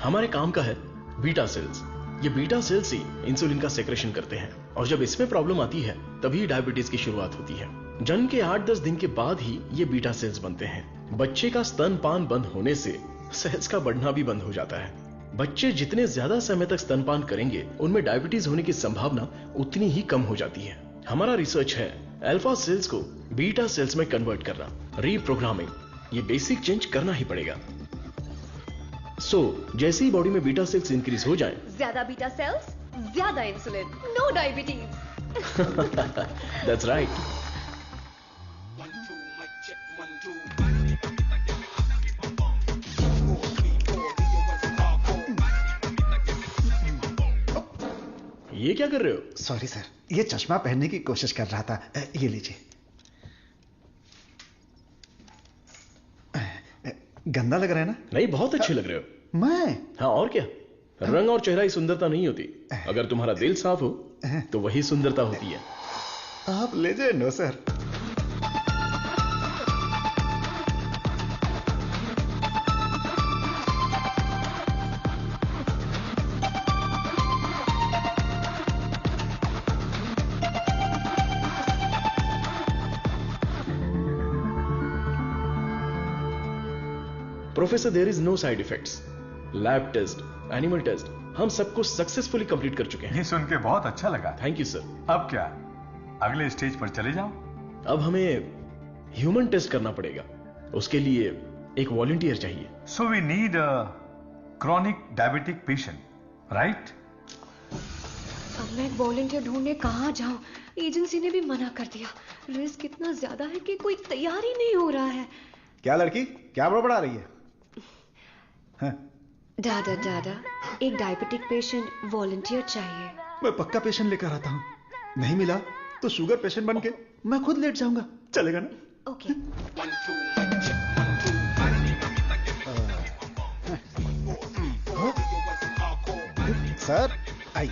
हमारे काम का है बीटा सेल्स। ये बीटा सेल्स ही इंसुलिन का सेक्रेशन करते हैं, और जब इसमें प्रॉब्लम आती है तभी डायबिटीज की शुरुआत होती है। जन्म के 8-10 दिन के बाद ही ये बीटा सेल्स बनते हैं। बच्चे का स्तनपान बंद होने से सेल्स का बढ़ना भी बंद हो जाता है। बच्चे जितने ज्यादा समय तक स्तनपान करेंगे, उनमें डायबिटीज होने की संभावना उतनी ही कम हो जाती है। हमारा रिसर्च है अल्फा सेल्स को बीटा सेल्स में कन्वर्ट करना, रीप्रोग्रामिंग। ये बेसिक चेंज करना ही पड़ेगा। जैसे ही बॉडी में बीटा सेल्स इंक्रीज हो जाएं, ज्यादा बीटा सेल्स, ज्यादा insulin, no diabetes. That's right. ये क्या कर रहे हो? सॉरी सर, ये चश्मा पहनने की कोशिश कर रहा था। ये लीजिए। गंदा लग रहा है ना? नहीं, बहुत अच्छे लग रहे हो। मैं? हाँ, और क्या। रंग और चेहरा ही सुंदरता नहीं होती, अगर तुम्हारा दिल साफ हो तो वही सुंदरता होती है। आप लेजेंड हो sir. Professor, there is no side effects. Lab test, animal test, हम सबको सक्सेसफुली कंप्लीट कर चुके हैं। ये सुन के बहुत अच्छा लगा। Thank you sir. अब क्या, अगले स्टेज पर चले जाओ। अब हमें ह्यूमन टेस्ट करना पड़ेगा, उसके लिए एक वॉलंटियर चाहिए। So we need a chronic diabetic patient, right? अब मैं वॉलंटियर ढूंढने कहाँ जाऊं? एजेंसी ने भी मना कर दिया। रिस्क इतना ज्यादा है कि कोई तैयार ही नहीं हो रहा है। क्या लड़की, क्या बड़बड़ा रही है? दादा दादा, एक डायबिटिक पेशेंट वॉलंटियर चाहिए। मैं पक्का पेशेंट लेकर आता हूँ, नहीं मिला तो शुगर पेशेंट बन के मैं खुद लेट जाऊंगा, चलेगा ना? Okay. Sir I.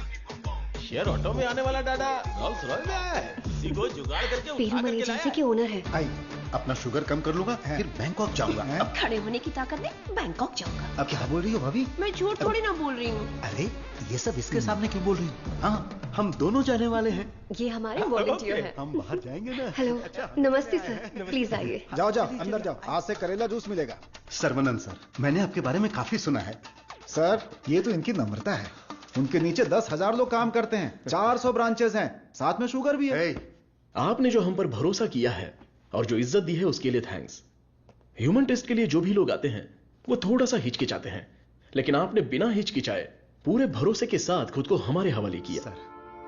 Share auto में आने वाला डाडा रोल्स रॉयस में आया है। इसी को जुगाड़ करके पेरूमल एजेंसी के ओनर है। आई, अपना शुगर कम कर लूंगा, फिर बैंकॉक जाऊंगा। अब खड़े होने की ताकत में बैंकॉक जाऊंगा। अब क्या बोल रही हो भाभी? मैं झूठ थोड़ी ना बोल रही हूँ। अरे ये सब इसके सामने क्यों बोल रही हो? हाँ, हम दोनों जाने वाले हैं। ये हमारे वॉलंटियर हैं। हम बाहर जाएंगे ना। हेलो, नमस्ते सर, प्लीज आइए। जाओ जाओ अंदर जाओ, आज से करेला जूस मिलेगा। सर्वनंद सर, मैंने आपके बारे में काफी सुना है। सर, ये तो इनकी नम्रता है। उनके नीचे 10,000 लोग काम करते हैं, 400 ब्रांचेस हैं, साथ में शुगर भी है। आपने जो हम पर भरोसा किया है और जो इज्जत दी है उसके लिए थैंक्स। ह्यूमन टेस्ट के लिए जो भी लोग आते हैं वो थोड़ा सा हिचकिचाते हैं, लेकिन आपने बिना हिचकिचाए पूरे भरोसे के साथ खुद को हमारे हवाले किया।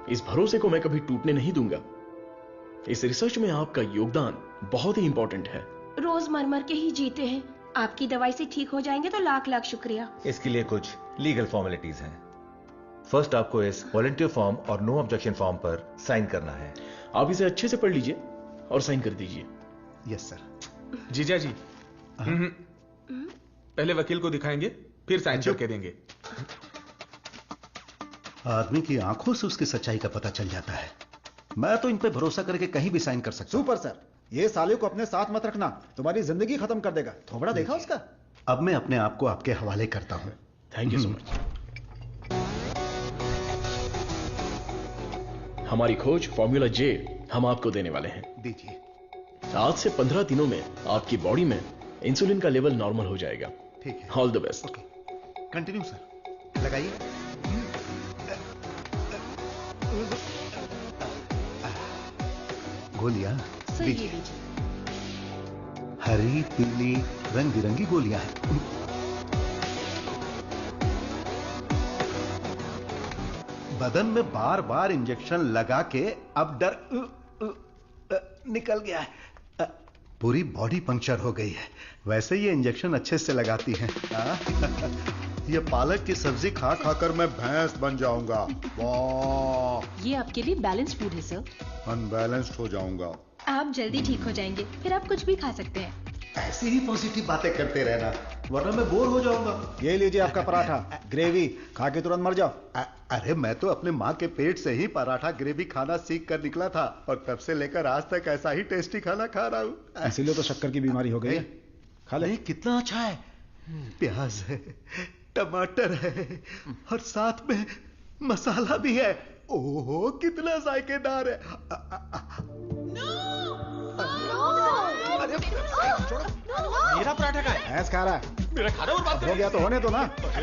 इस भरोसे को मैं कभी टूटने नहीं दूंगा। इस रिसर्च में आपका योगदान बहुत ही इंपॉर्टेंट है। रोज मर मर के ही जीते हैं, आपकी दवाई से ठीक हो जाएंगे तो लाख लाख शुक्रिया। इसके लिए कुछ लीगल फॉर्मेलिटीज हैं। फर्स्ट आपको इस वॉलंटियर फॉर्म और नो ऑब्जेक्शन फॉर्म पर साइन करना है। आप इसे अच्छे से पढ़ लीजिए और साइन कर दीजिए। Yes sir. जीजा जी, पहले वकील को दिखाएंगे, फिर साइन करके देंगे। आदमी की आंखों से उसकी सच्चाई का पता चल जाता है। मैं तो इन पे भरोसा करके कहीं भी साइन कर सकता हूं। सुपर सर, ये साले को अपने साथ मत रखना, तुम्हारी जिंदगी खत्म कर देगा। थोबड़ा देखा उसका? अब मैं अपने आप को आपके हवाले करता हूं। Thank you so much. हमारी खोज फॉर्मूला जे हम आपको देने वाले हैं। दीजिए। आज से 15 दिनों में आपकी बॉडी में इंसुलिन का लेवल नॉर्मल हो जाएगा। ठीक है। All the best. Continue sir. लगाइए। गोलियां दीजिए। हरी, पीली, रंग बिरंगी गोलियां हैं। बदन में बार बार इंजेक्शन लगा के अब डर निकल गया है। पूरी बॉडी पंक्चर हो गई है। वैसे ये इंजेक्शन अच्छे से लगाती हैं। ये पालक की सब्जी खा खाकर मैं भैंस बन जाऊंगा। वाह, ये आपके लिए बैलेंस फूड है सर। अनबैलेंस्ड हो जाऊंगा। आप जल्दी ठीक हो जाएंगे, फिर आप कुछ भी खा सकते हैं। ऐसी ही पॉजिटिव बातें करते रहना, वरना मैं बोर हो जाऊंगा। ये लीजिए आपका पराठा, ग्रेवी खा के तुरंत मर जाओ। अरे मैं तो अपने माँ के पेट से ही पराठा ग्रेवी खाना सीख कर निकला था, और तब से लेकर आज तक ऐसा ही टेस्टी खाना खा रहा हूँ। इसीलिए तो शक्कर की बीमारी हो गई है। खा ले। कितना अच्छा है। प्याज है, टमाटर है, और साथ में मसाला भी है। ओहो, कितना जायकेदार है। मेरा पराठा का है। भैंस खा रहा है। मेरा खाना बर्बाद हो गया तो होने दो ना। पराठा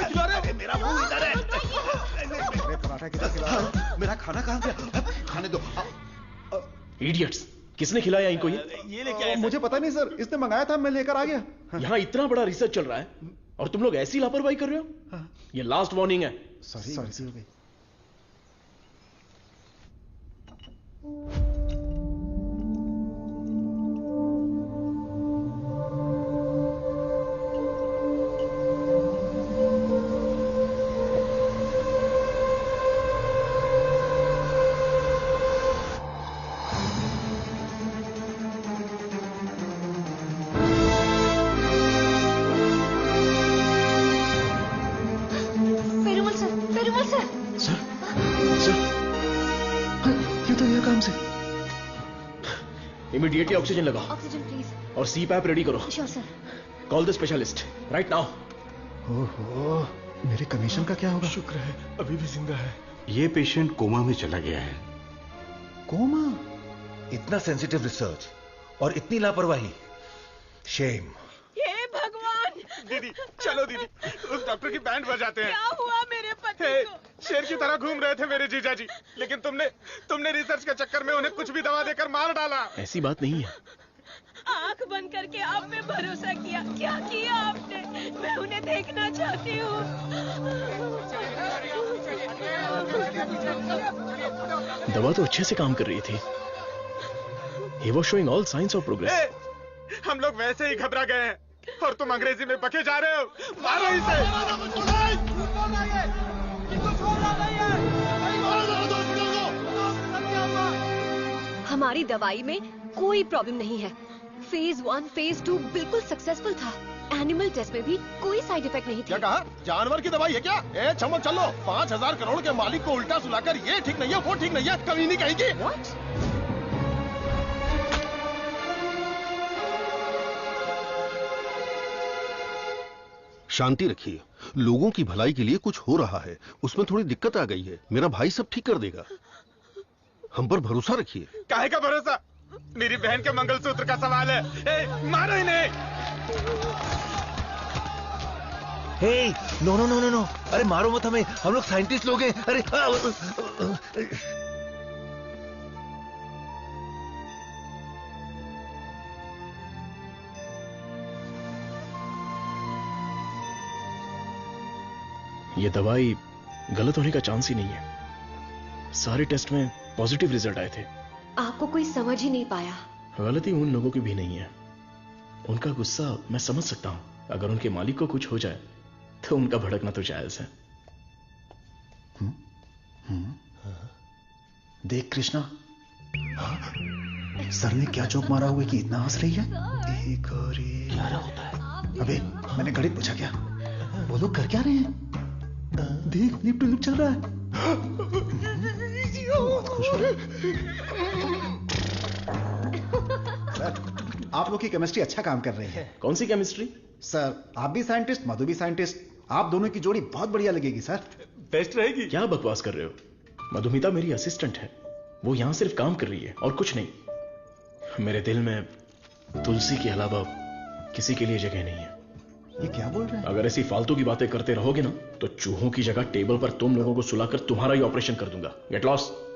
खिला रहे हैं। मेरा मुंह इधर है। मेरे पराठा किधर खिला रहा है? मेरा खाना कहाँ गया? खाने दो। इडियट्स, किसने खिलाया इनको ये लेके आया? मुझे पता नहीं सर, इसने मंगाया था, मैं लेकर आ गया। यहाँ इतना बड़ा रिसर्च चल रहा है और तुम लोग ऐसी लापरवाही कर रहे हो। ये लास्ट वार्निंग है। सॉरी हो गई। इमीडिएटली ऑक्सीजन लगाओ। Oxygen please. और सीपैप रेडी करो। Sure sir. Call the specialist right now. ओहो, मेरे कमीशन का क्या होगा? शुक्र है अभी भी जिंदा है। ये पेशेंट कोमा में चला गया है। कोमा? इतना सेंसिटिव रिसर्च और इतनी लापरवाही। शेम। हे भगवान, दीदी चलो दीदी, उस डॉक्टर की बैंड बजाते हैं। क्या हुआ मेरे पति को? शेर की तरह घूम रहे थे मेरे जीजा जी, लेकिन तुमने रिसर्च के चक्कर में उन्हें कुछ भी दवा देकर मार डाला। ऐसी बात नहीं है। आंख बंद करके आप पे भरोसा किया, क्या किया आपने? मैं उन्हें देखना चाहती हूँ। दवा तो अच्छे से काम कर रही थी। He was showing all signs of progress. हम लोग वैसे ही घबरा गए हैं और तुम अंग्रेजी में बके जा रहे हो। मारो इसे। हमारी दवाई में कोई प्रॉब्लम नहीं है। फेज 1, फेज 2 बिल्कुल सक्सेसफुल था। एनिमल टेस्ट में भी कोई साइड इफेक्ट नहीं क्या कहा? जानवर की दवाई है क्या? ए चमक चलो, 5,000 करोड़ के मालिक को उल्टा सुलाकर ये ठीक नहीं है, वो ठीक नहीं है, कभी नहीं कहेगी। शांति रखिए, लोगों की भलाई के लिए कुछ हो रहा है, उसमें थोड़ी दिक्कत आ गई है, मेरा भाई सब ठीक कर देगा, हम पर भरोसा रखिए। काहे का भरोसा? मेरी बहन के मंगलसूत्र का सवाल है। मारो इन्हें। Hey, no no no no no, अरे मारो मत हमें, हम लोग साइंटिस्ट लोग हैं। अरे ये दवाई गलत होने का चांस ही नहीं है। सारे टेस्ट में पॉजिटिव रिजल्ट आए थे। आपको कोई समझ ही नहीं पाया। गलती उन लोगों की भी नहीं है। उनका गुस्सा मैं समझ सकता हूं। अगर उनके मालिक को कुछ हो जाए तो उनका भड़कना तो जायज है। देख कृष्णा, सर ने क्या जोक मारा हुआ कि इतना हंस रही है? एक और एक। क्या होता है? अबे मैंने गणित पूछा क्या? वो लोग कर क्या रहे हैं? देख लिप टू लिप चल रहा है। बहुत खुश हो रहे। सर, आप लोग की केमिस्ट्री अच्छा काम कर रही है। कौन सी केमिस्ट्री? सर, आप भी साइंटिस्ट, मधु भी साइंटिस्ट, आप दोनों की जोड़ी बहुत बढ़िया लगेगी सर। बेस्ट रहेगी। क्या बकवास कर रहे हो? मधुमिता मेरी असिस्टेंट है, वो यहां सिर्फ काम कर रही है और कुछ नहीं। मेरे दिल में तुलसी के अलावा किसी के लिए जगह नहीं है। ये क्या बोल रहे हैं? अगर ऐसी फालतू की बातें करते रहोगे ना तो चूहों की जगह टेबल पर तुम लोगों को सुलाकर तुम्हारा ही ऑपरेशन कर दूंगा। Get lost.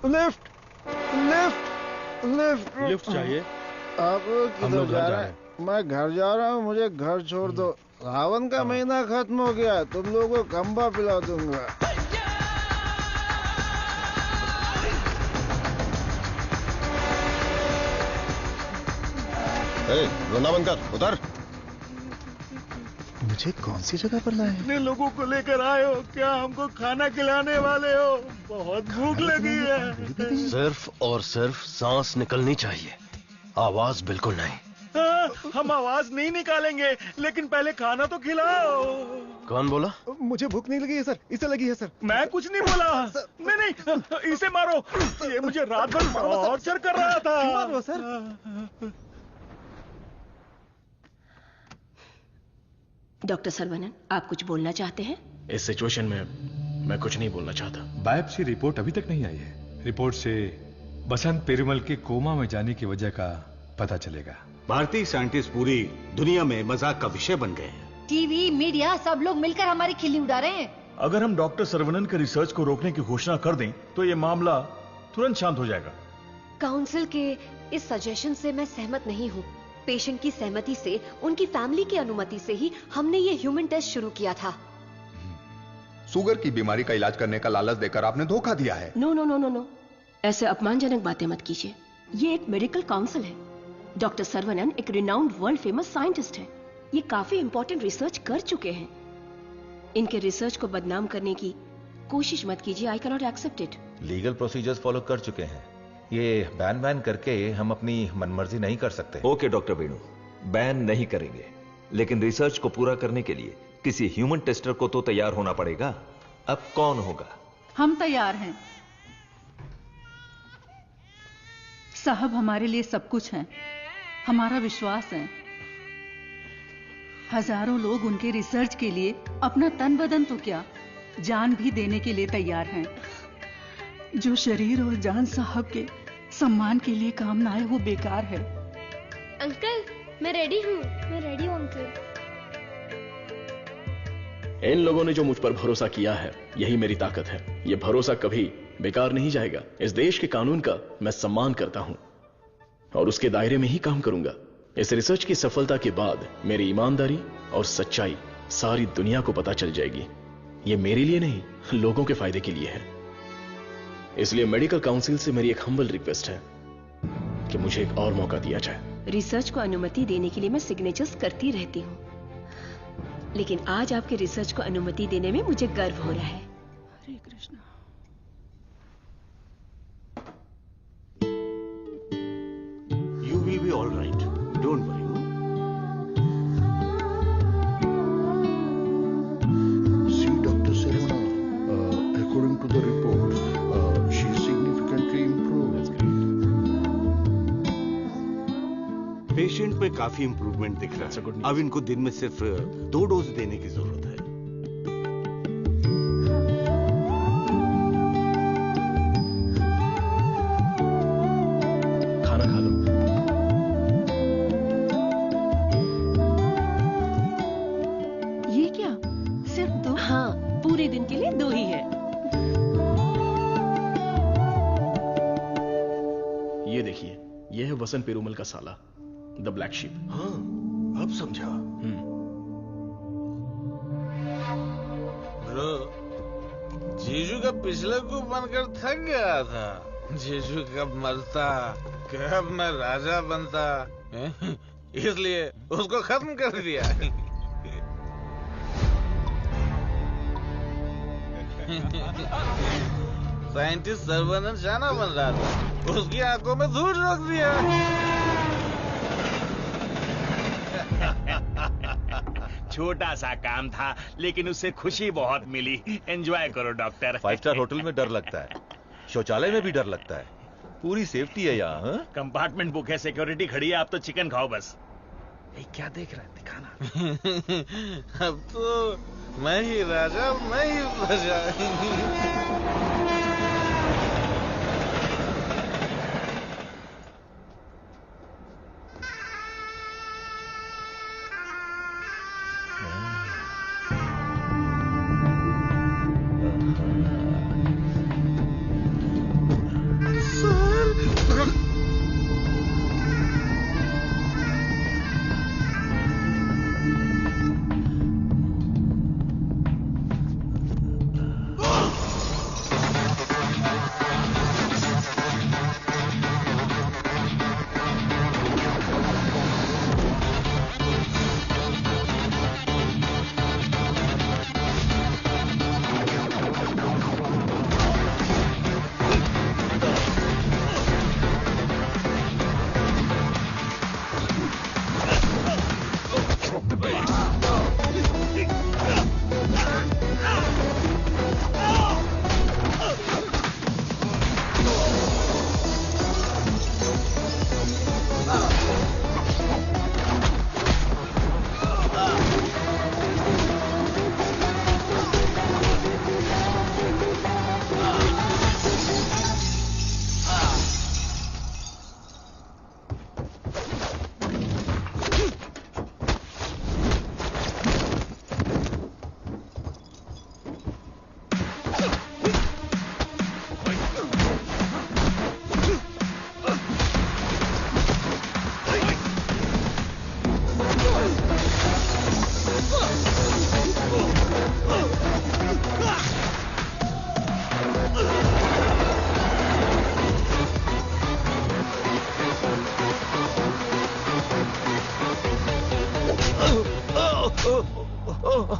Lift lift lift lift चाहिए? आप किधर जा रहे हैं? मैं घर जा रहा हूँ, मुझे घर छोड़ दो। सावन का महीना खत्म हो गया, तुम लोगों को खंबा पिला दूंगा। रोना बंद कर, उतर। मुझे कौन सी जगह पर लाए? इतने लोगों को लेकर आए हो, क्या हमको खाना खिलाने वाले हो? बहुत भूख लगी है। सिर्फ और सिर्फ सांस निकलनी चाहिए, आवाज बिल्कुल नहीं। हम आवाज नहीं निकालेंगे, लेकिन पहले खाना तो खिलाओ। कौन बोला? मुझे भूख नहीं लगी है सर, इसे लगी है सर। मैं कुछ नहीं बोला। नहीं, इसे मारो, ये मुझे रात भर टॉर्चर कर रहा था। मारो सर। डॉक्टर सरवनन, आप कुछ बोलना चाहते हैं? इस सिचुएशन में मैं कुछ नहीं बोलना चाहता। बायोप्सी रिपोर्ट अभी तक नहीं आई है। रिपोर्ट से बसंत पेरुमल के कोमा में जाने की वजह का पता चलेगा। भारतीय साइंटिस्ट पूरी दुनिया में मजाक का विषय बन गए हैं। टीवी, मीडिया सब लोग मिलकर हमारी खिल्ली उड़ा रहे हैं। अगर हम डॉक्टर सरवनन के रिसर्च को रोकने की घोषणा कर दें तो ये मामला तुरंत शांत हो जाएगा। काउंसिल के इस सजेशन से मैं सहमत नहीं हूँ। पेशेंट की सहमति से, उनकी फैमिली की अनुमति से ही हमने ये ह्यूमन टेस्ट शुरू किया था। शुगर की बीमारी का इलाज करने का लालच देकर आपने धोखा दिया है। No no no no no, ऐसे अपमानजनक बातें मत कीजिए। ये एक मेडिकल काउंसिल है। डॉक्टर सरवनन एक रिनाउंड वर्ल्ड फेमस साइंटिस्ट है। ये काफी इंपॉर्टेंट रिसर्च कर चुके हैं। इनके रिसर्च को बदनाम करने की कोशिश मत कीजिए। I can not accept it. Legal procedures follow कर चुके हैं, ये बैन करके हम अपनी मनमर्जी नहीं कर सकते। ओके डॉक्टर वेणु, बैन नहीं करेंगे, लेकिन रिसर्च को पूरा करने के लिए किसी ह्यूमन टेस्टर को तो तैयार होना पड़ेगा। अब कौन होगा? हम तैयार हैं। साहब हमारे लिए सब कुछ हैं, हमारा विश्वास है। हजारों लोग उनके रिसर्च के लिए अपना तन बदन तो क्या, जान भी देने के लिए तैयार हैं। जो शरीर और जान साहब के सम्मान के लिए काम ना आए वो बेकार है। अंकल मैं रेडी हूँ अंकल। इन लोगों ने जो मुझ पर भरोसा किया है, यही मेरी ताकत है। यह भरोसा कभी बेकार नहीं जाएगा। इस देश के कानून का मैं सम्मान करता हूं और उसके दायरे में ही काम करूंगा। इस रिसर्च की सफलता के बाद मेरी ईमानदारी और सच्चाई सारी दुनिया को पता चल जाएगी। यह मेरे लिए नहीं, लोगों के फायदे के लिए है। इसलिए मेडिकल काउंसिल से मेरी एक हम्बल रिक्वेस्ट है कि मुझे एक और मौका दिया जाए। रिसर्च को अनुमति देने के लिए मैं सिग्नेचर्स करती रहती हूँ, लेकिन आज आपके रिसर्च को अनुमति देने में मुझे गर्व हो रहा है। हरे Krishna. You will be all right. Don't worry. See, Dr. Sarvana, according to the report, she is significantly improved. That's great. Patient में काफी इंप्रूवमेंट दिख रहा है। अब इनको दिन में सिर्फ 2 डोज देने की जरूरत है। खाना खा लो। ये क्या, सिर्फ 2? हाँ, पूरे दिन के लिए 2 ही है। ये देखिए, यह है वसंत पेरुमल का साला, द ब्लैक शीप। हाँ, अब समझा। ब्रो, जीजू का पिछले को बनकर थक गया था। जीजू कब मरता, कब मैं राजा बनता, इसलिए उसको खत्म कर दिया। साइंटिस्ट सर्वनंद शाना बन रहा था, उसकी आंखों में धूल रोक दिया। छोटा सा काम था, लेकिन उससे खुशी बहुत मिली। एंजॉय करो डॉक्टर। 5 स्टार होटल में डर लगता है, शौचालय में भी डर लगता है। पूरी सेफ्टी है यहाँ। कंपार्टमेंट बुक है, सिक्योरिटी खड़ी है, आप तो चिकन खाओ बस। क्या देख रहा है, दिखाना। अब तो मैं ही राजा, मैं ही प्रजा।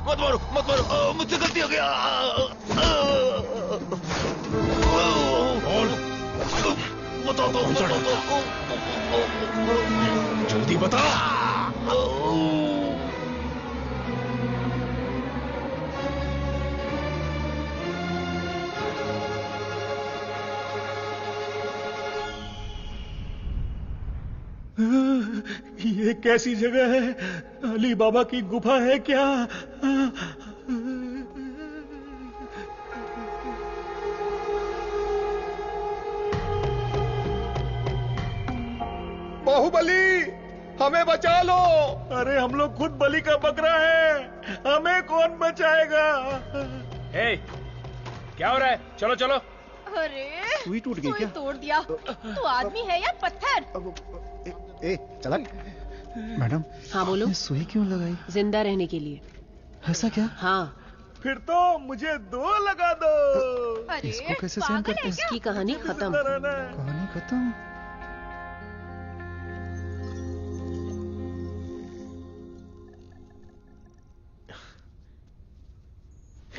मत मारो, मुझसे गलती हो गया। बता दो, जल्दी बता। ये कैसी जगह है? अली बाबा की गुफा है क्या? बाहुबली, हमें बचा लो। अरे हम लोग खुद बलि का बकरा है, हमें कौन बचाएगा? क्या हो रहा है? चलो चलो। अरे सुई टूट गई क्या? तोड़ दिया। तू आदमी है या पत्थर? ए चला। मैडम। हाँ बोलो। सुई क्यों लगाई? जिंदा रहने के लिए। ऐसा क्या? हाँ। फिर तो मुझे 2 लगा दो। अरे इसको कैसे सहन करते हैं? इसकी कहानी खत्म। कहानी खत्म?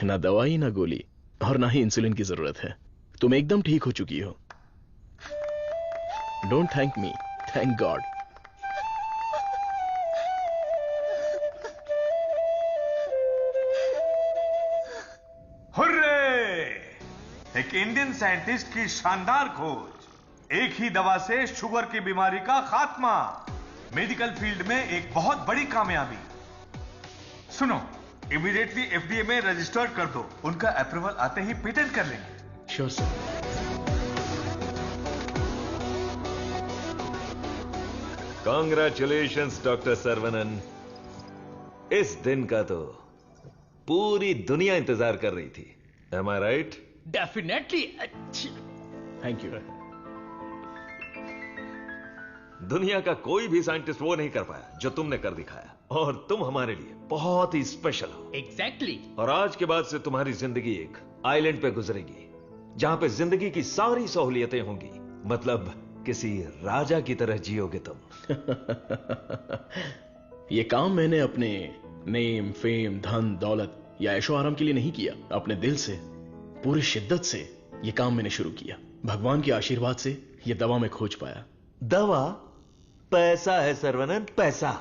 ना दवाई ना गोली और ना ही इंसुलिन की जरूरत है। तुम एकदम ठीक हो चुकी हो। Don't thank me, thank God. Hurray! एक इंडियन साइंटिस्ट की शानदार खोज, एक ही दवा से शुगर की बीमारी का खात्मा, मेडिकल फील्ड में एक बहुत बड़ी कामयाबी। सुनो, इमीडिएटली एफडीए में रजिस्टर्ड कर दो, उनका अप्रूवल आते ही पेटेंट कर लेंगे। Sure sir. Congratulations doctor Saravanan. इस दिन का तो पूरी दुनिया इंतजार कर रही थी। Am I right? Definitely. Thank you. दुनिया का कोई भी साइंटिस्ट वो नहीं कर पाया जो तुमने कर दिखाया, और तुम हमारे लिए बहुत ही स्पेशल हो। एग्जैक्टली। और आज के बाद से तुम्हारी जिंदगी एक आइलैंड पे गुजरेगी, जहां पे जिंदगी की सारी सहूलियतें होंगी। मतलब किसी राजा की तरह जियोगे तुम। ये काम मैंने अपने नेम, फेम, धन, दौलत या ऐशो आराम के लिए नहीं किया। अपने दिल से, पूरी शिद्दत से ये काम मैंने शुरू किया। भगवान के आशीर्वाद से ये दवा मैं खोज पाया। दवा? पैसा है सर्वनन, पैसा।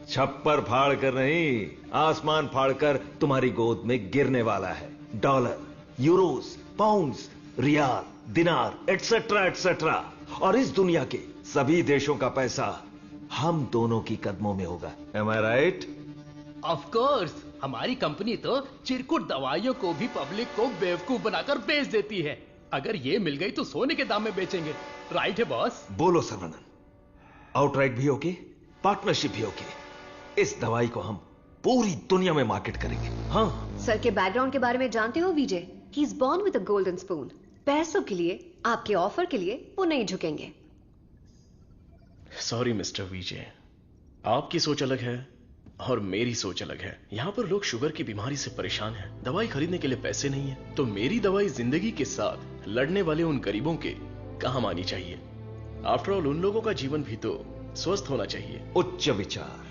छप्पर फाड़ कर नहीं, आसमान फाड़ कर तुम्हारी गोद में गिरने वाला है। डॉलर, यूरोस, पाउंड्स, रियाल, दिनार, एटसेट्रा एटसेट्रा। और इस दुनिया के सभी देशों का पैसा हम दोनों की कदमों में होगा। Am I right? Of course. हमारी कंपनी तो चिरकुट दवाइयों को भी पब्लिक को बेवकूफ बनाकर बेच देती है। अगर ये मिल गई तो सोने के दाम में बेचेंगे। राइट है बॉस? बोलो सर्वनन, आउटराइट भी होके, पार्टनरशिप भी होके, इस दवाई को हम पूरी दुनिया में मार्केट करेंगे। हाँ। सर के बैकग्राउंड के बारे में जानते हो Vijay? He is born with a golden spoon. पैसों के लिए, आपके ऑफर के लिए वो नहीं झुकेंगे। सॉरी मिस्टर विजय, आपकी सोच अलग है और मेरी सोच अलग है। यहाँ पर लोग शुगर की बीमारी से परेशान हैं, दवाई खरीदने के लिए पैसे नहीं है। तो मेरी दवाई जिंदगी के साथ लड़ने वाले उन गरीबों के काम आनी चाहिए। आफ्टर ऑल उन लोगों का जीवन भी तो स्वस्थ होना चाहिए। उच्च विचार,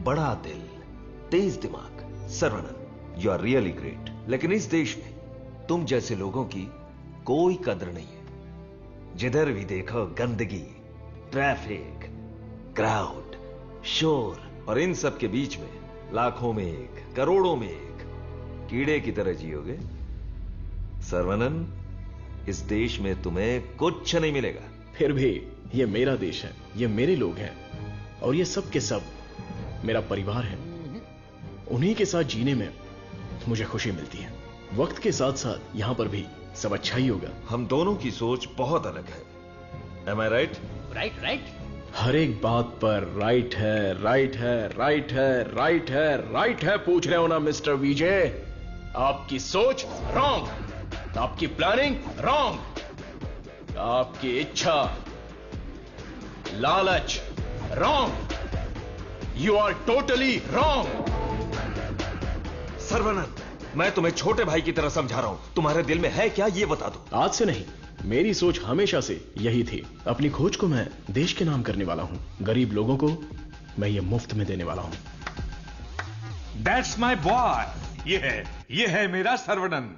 बड़ा दिल, तेज दिमाग। Saravanan, you are really great. लेकिन इस देश में तुम जैसे लोगों की कोई कदर नहीं है। जिधर भी देखो गंदगी, ट्रैफिक, क्राउड, शोर, और इन सब के बीच में लाखों में एक, करोड़ों में एक कीड़े की तरह जियोगे। सर्वनन, इस देश में तुम्हें कुछ नहीं मिलेगा। फिर भी ये मेरा देश है, ये मेरे लोग हैं, और ये सब के सब मेरा परिवार है। उन्हीं के साथ जीने में मुझे खुशी मिलती है। वक्त के साथ साथ यहां पर भी सब अच्छा ही होगा। हम दोनों की सोच बहुत अलग है। Am I right? Right right. हर एक बात पर राइट है, राइट है, राइट है, राइट है, राइट है पूछ रहे हो ना मिस्टर विजय? आपकी सोच रॉन्ग, आपकी प्लानिंग रॉन्ग, आपकी इच्छा, लालच wrong. You are totally wrong. Saravanan, मैं तुम्हें छोटे भाई की तरह समझा रहा हूं। तुम्हारे दिल में है क्या, ये बता दो। आज से नहीं, मेरी सोच हमेशा से यही थी। अपनी खोज को मैं देश के नाम करने वाला हूं। गरीब लोगों को मैं ये मुफ्त में देने वाला हूं। That's my boy. ये है मेरा सर्वनन।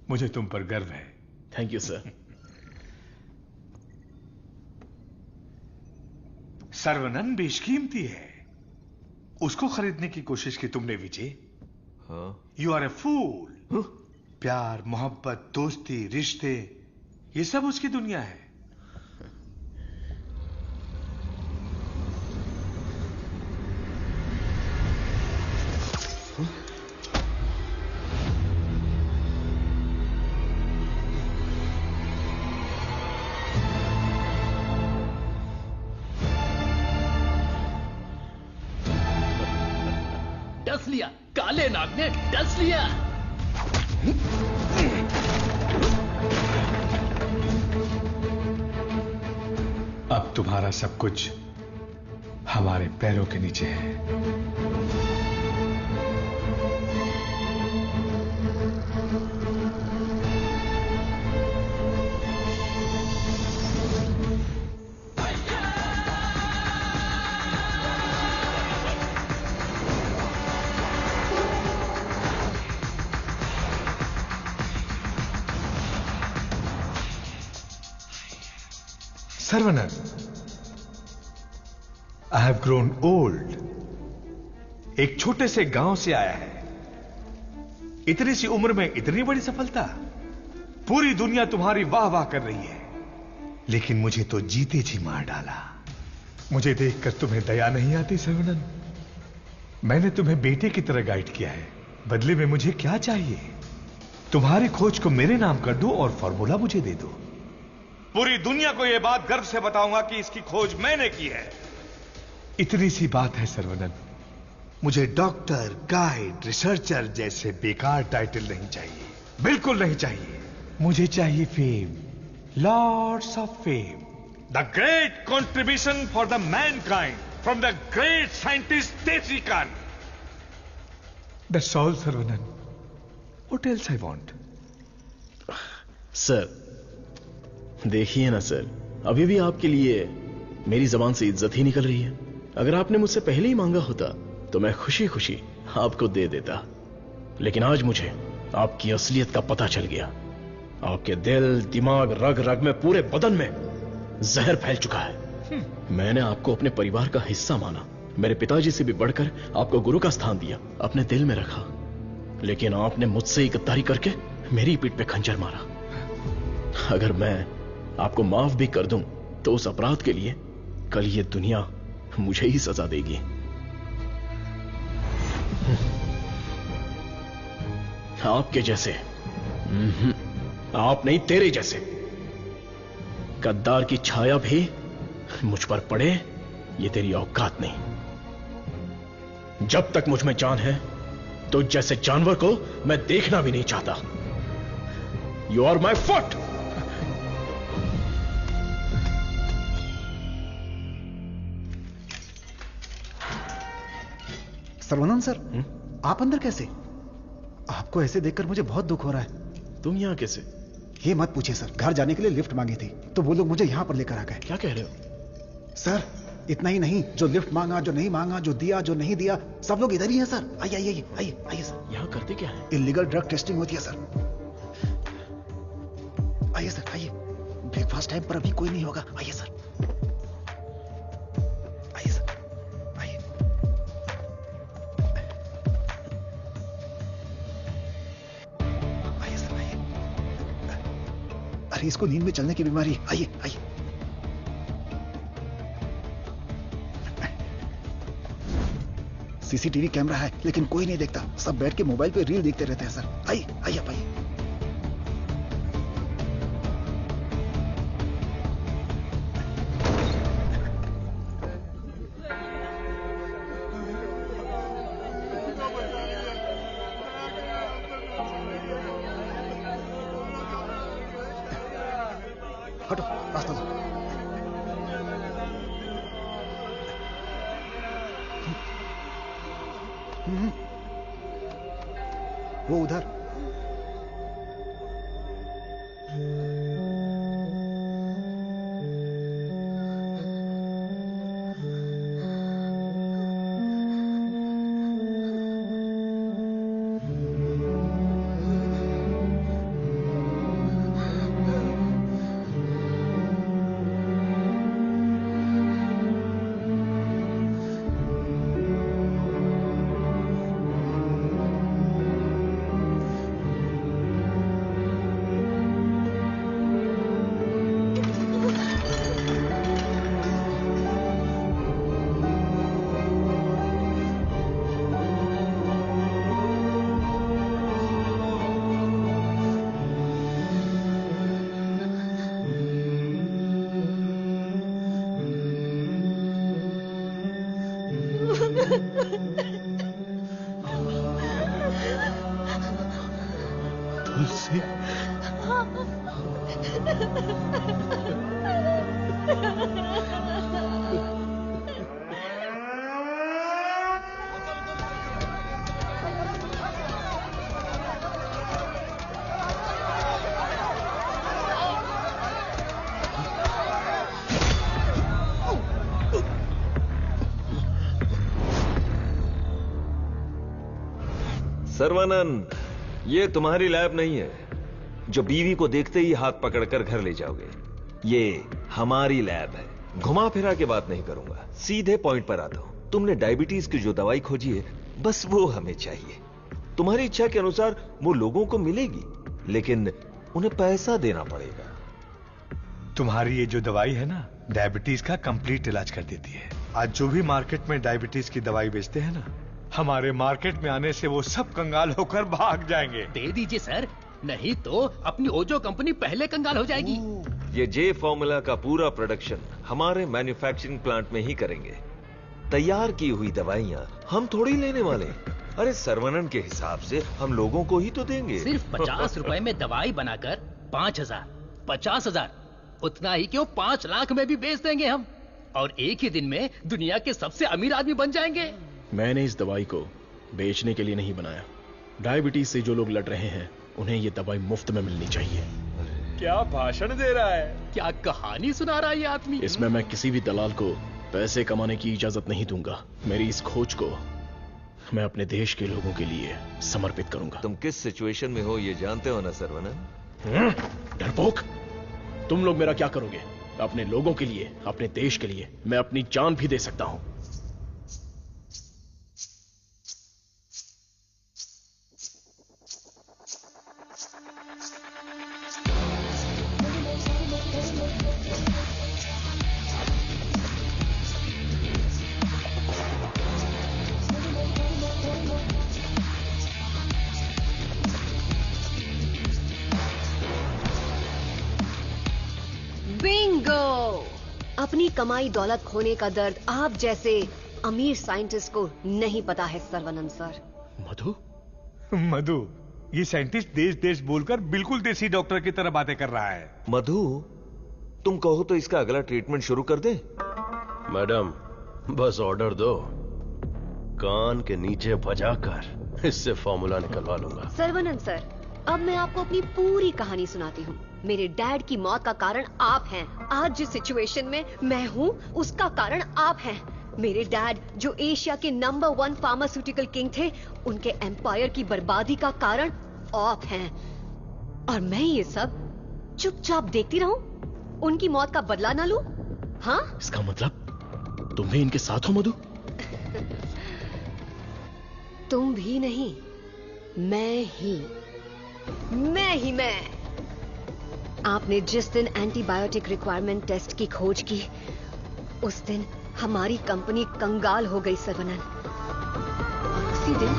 मुझे तुम पर गर्व है। Thank you sir. सर्वनन बेशकीमती है, उसको खरीदने की कोशिश की तुमने विजय। यू आर ए फूल। प्यार, मोहब्बत, दोस्ती, रिश्ते, ये सब उसकी दुनिया है। डस लिया, काले नाग ने डस लिया। अब तुम्हारा सब कुछ हमारे पैरों के नीचे है। Saravanan, I have grown old. एक छोटे से गांव से आया है, इतनी सी उम्र में इतनी बड़ी सफलता। पूरी दुनिया तुम्हारी वाह वाह कर रही है, लेकिन मुझे तो जीते जी मार डाला। मुझे देखकर तुम्हें दया नहीं आती सर्वनन? मैंने तुम्हें बेटे की तरह गाइड किया है, बदले में मुझे क्या चाहिए? तुम्हारी खोज को मेरे नाम कर दो और फॉर्मूला मुझे दे दो। पूरी दुनिया को यह बात गर्व से बताऊंगा कि इसकी खोज मैंने की है। इतनी सी बात है सर्वनन। मुझे डॉक्टर, गाइड, रिसर्चर जैसे बेकार टाइटल नहीं चाहिए, बिल्कुल नहीं चाहिए। मुझे चाहिए fame, lots of fame, the great contribution for the mankind from the great scientist Tesi Khan. That's all Saravanan. What else I want? Sir देखिए ना सर, अभी भी आपके लिए मेरी जबान से इज्जत ही निकल रही है। अगर आपने मुझसे पहले ही मांगा होता तो मैं खुशी खुशी आपको दे देता, लेकिन आज मुझे आपकी असलियत का पता चल गया। आपके दिल, दिमाग, रग रग में, पूरे बदन में जहर फैल चुका है। मैंने आपको अपने परिवार का हिस्सा माना, मेरे पिताजी से भी बढ़कर आपको गुरु का स्थान दिया, अपने दिल में रखा, लेकिन आपने मुझसे गद्दारी करके मेरी पीठ पे खंजर मारा। अगर मैं आपको माफ भी कर दूं तो उस अपराध के लिए कल ये दुनिया मुझे ही सजा देगी। आपके जैसे, आप नहीं तेरे जैसे गद्दार की छाया भी मुझ पर पड़े, ये तेरी औकात नहीं। जब तक मुझ में जान है तो जैसे जानवर को मैं देखना भी नहीं चाहता। You are my foot. Saravanan sir, आप अंदर कैसे? आपको ऐसे देखकर मुझे बहुत दुख हो रहा है। तुम यहां कैसे? ये मत पूछिए सर, घर जाने के लिए लिफ्ट मांगी थी तो वो लोग मुझे यहां पर लेकर आ गए। क्या कह रहे हो? सर इतना ही नहीं, जो लिफ्ट मांगा, जो नहीं मांगा, जो दिया, जो नहीं दिया, सब लोग इधर ही हैं सर। आइए आइए आइए आइए सर। यहां करते क्या है? इलीगल ड्रग टेस्टिंग होती है सर। आइए सर आइए, ब्रेकफास्ट टाइम पर अभी कोई नहीं होगा। आइए सर, आइए सर, आइए। आइए सर आइए। अरे इसको नींद में चलने की बीमारी है। आइए आइए। सीसीटीवी कैमरा है लेकिन कोई नहीं देखता, सब बैठ के मोबाइल पे रील देखते रहते हैं सर। आइए आइए आप आइए। हटो, रास्ता दो। वो उधर। तुलसी, सर्वानंद, ये तुम्हारी लैब नहीं है जो बीवी को देखते ही हाथ पकड़कर घर ले जाओगे। ये हमारी लैब है। घुमा फिरा के बात नहीं करूंगा, सीधे पॉइंट पर आता हूं। तुमने डायबिटीज की जो दवाई खोजी है, बस वो हमें चाहिए। तुम्हारी इच्छा के अनुसार वो लोगों को मिलेगी, लेकिन उन्हें पैसा देना पड़ेगा। तुम्हारी ये जो दवाई है ना, डायबिटीज का कंप्लीट इलाज कर देती है। आज जो भी मार्केट में डायबिटीज की दवाई बेचते हैं ना, हमारे मार्केट में आने से वो सब कंगाल होकर भाग जाएंगे। दे दीजिए सर, नहीं तो अपनी ओजो कंपनी पहले कंगाल हो जाएगी। ये जे फॉर्मूला का पूरा प्रोडक्शन हमारे मैन्युफैक्चरिंग प्लांट में ही करेंगे। तैयार की हुई दवाइयां हम थोड़ी लेने वाले। अरे सर्वनंद के हिसाब से हम लोगों को ही तो देंगे। सिर्फ 50 रुपए में दवाई बनाकर 5,000, 50,000, उतना ही क्यों 5 लाख में भी बेच देंगे हम, और एक ही दिन में दुनिया के सबसे अमीर आदमी बन जाएंगे। मैंने इस दवाई को बेचने के लिए नहीं बनाया। डायबिटीज से जो लोग लड़ रहे हैं, उन्हें ये दवाई मुफ्त में मिलनी चाहिए। क्या भाषण दे रहा है, क्या कहानी सुना रहा है ये आदमी। इसमें मैं किसी भी दलाल को पैसे कमाने की इजाजत नहीं दूंगा। मेरी इस खोज को मैं अपने देश के लोगों के लिए समर्पित करूंगा। तुम किस सिचुएशन में हो ये जानते हो ना सर्वनंद? डरपोक, तुम लोग मेरा क्या करोगे? अपने लोगों के लिए, अपने देश के लिए मैं अपनी जान भी दे सकता हूं। बिंगो! अपनी कमाई दौलत खोने का दर्द आप जैसे अमीर साइंटिस्ट को नहीं पता है सर्वनंद सर। मधु? मधु, ये साइंटिस्ट देश देश बोलकर बिल्कुल देसी डॉक्टर की तरह बातें कर रहा है। मधु, तुम कहो तो इसका अगला ट्रीटमेंट शुरू कर दें? मैडम, बस ऑर्डर दो, कान के नीचे बजाकर इससे फॉर्मूला निकलवा लूंगा। सर्वनंद सर, अब मैं आपको अपनी पूरी कहानी सुनाती हूँ। मेरे डैड की मौत का कारण आप हैं। आज जिस सिचुएशन में मैं हूँ, उसका कारण आप हैं। मेरे डैड जो एशिया के नंबर 1 फार्मास्यूटिकल किंग थे, उनके एम्पायर की बर्बादी का कारण आप हैं। और मैं ये सब चुपचाप देखती रहूं? उनकी मौत का बदला ना लूं? हाँ? इसका मतलब तुम भी इनके साथ हो मधु? तुम भी नहीं, मैं ही मैं। आपने जिस दिन एंटीबायोटिक रिक्वायरमेंट टेस्ट की खोज की, उस दिन हमारी कंपनी कंगाल हो गई सर्वनंद। उसी दिन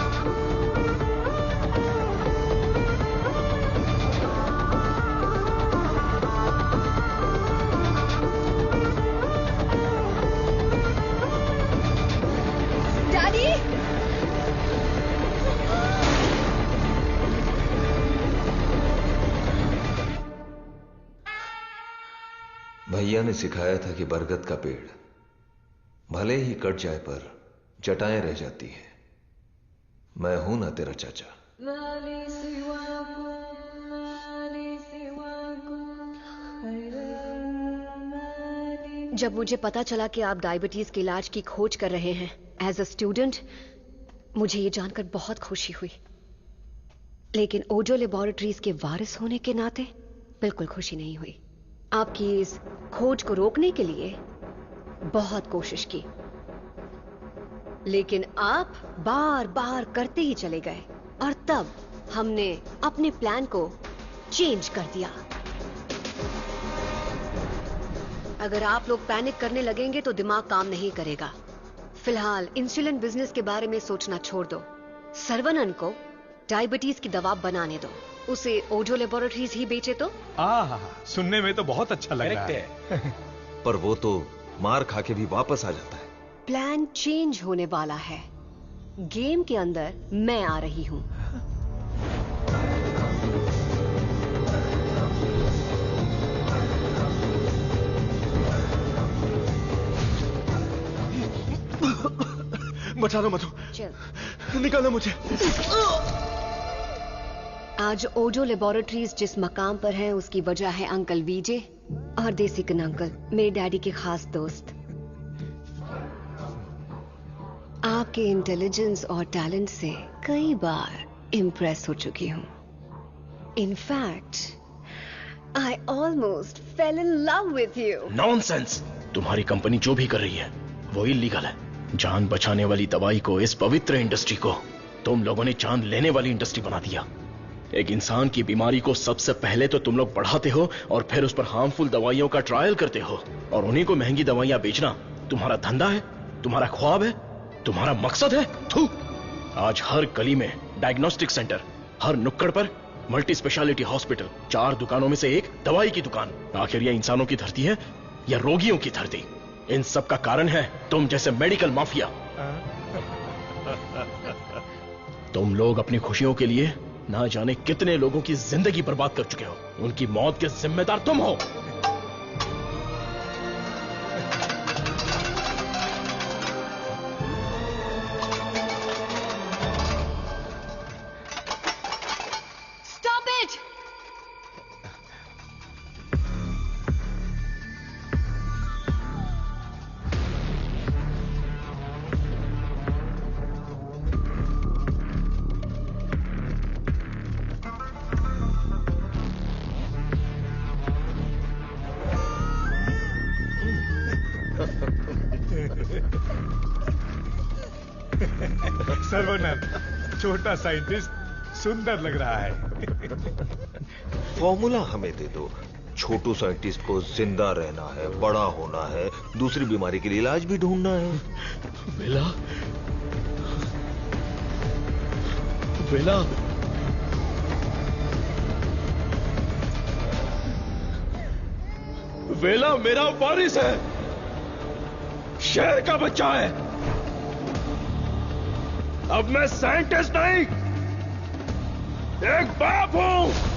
भैया ने सिखाया था कि बरगद का पेड़ भले ही कट जाए पर जटाएं रह जाती हैं। मैं हूं ना तेरा चाचा। जब मुझे पता चला कि आप डायबिटीज के इलाज की खोज कर रहे हैं एज अ स्टूडेंट, मुझे ये जानकर बहुत खुशी हुई। लेकिन ओजो लेबोरेटरीज के वारिस होने के नाते बिल्कुल खुशी नहीं हुई। आपकी इस खोज को रोकने के लिए बहुत कोशिश की, लेकिन आप बार बार करते ही चले गए, और तब हमने अपने प्लान को चेंज कर दिया। अगर आप लोग पैनिक करने लगेंगे तो दिमाग काम नहीं करेगा। फिलहाल इंसुलिन बिजनेस के बारे में सोचना छोड़ दो। सर्वनंद को डायबिटीज की दवा बनाने दो। उसे ओजो लेबोरेटरीज ही बेचे तो? सुनने में तो बहुत अच्छा लग रहा है। पर वो तो मार खा के भी वापस आ जाता है। प्लान चेंज होने वाला है। गेम के अंदर मैं आ रही हूं। बचा लो मधु, चल निकालो मुझे। आज ओडो लेबोरेटरीज जिस मकाम पर है उसकी वजह है अंकल वीजे और देसिकन अंकल, मेरे डैडी के खास दोस्त। आपके इंटेलिजेंस और टैलेंट से कई बार इम्प्रेस हो चुकी हूं। In fact I almost fail in love with you. Nonsense! तुम्हारी कंपनी जो भी कर रही है वो इलीगल है। जान बचाने वाली दवाई को, इस पवित्र इंडस्ट्री को तुम लोगों ने जान लेने वाली इंडस्ट्री बना दिया। एक इंसान की बीमारी को सबसे पहले तो तुम लोग बढ़ाते हो और फिर उस पर हार्मफुल दवाइयों का ट्रायल करते हो, और उन्हीं को महंगी दवाइयां बेचना तुम्हारा धंधा है, तुम्हारा ख्वाब है, तुम्हारा मकसद है। थू! आज हर गली में डायग्नोस्टिक सेंटर, हर नुक्कड़ पर मल्टी स्पेशलिटी हॉस्पिटल, 4 दुकानों में से एक दवाई की दुकान। आखिर यह इंसानों की धरती है या रोगियों की धरती? इन सब का कारण है तुम जैसे मेडिकल माफिया। तुम लोग अपनी खुशियों के लिए ना जाने कितने लोगों की जिंदगी बर्बाद कर चुके हो। उनकी मौत के जिम्मेदार तुम हो। Stop it! सर्वनन, छोटा साइंटिस्ट सुंदर लग रहा है। फॉर्मूला हमें दे दो। छोटू साइंटिस्ट को जिंदा रहना है, बड़ा होना है, दूसरी बीमारी के लिए इलाज भी ढूंढना है। वेला, वेला, वेला मेरा वारिस है, शहर का बच्चा है। अब मैं साइंटिस्ट नहीं, एक बाप हूं।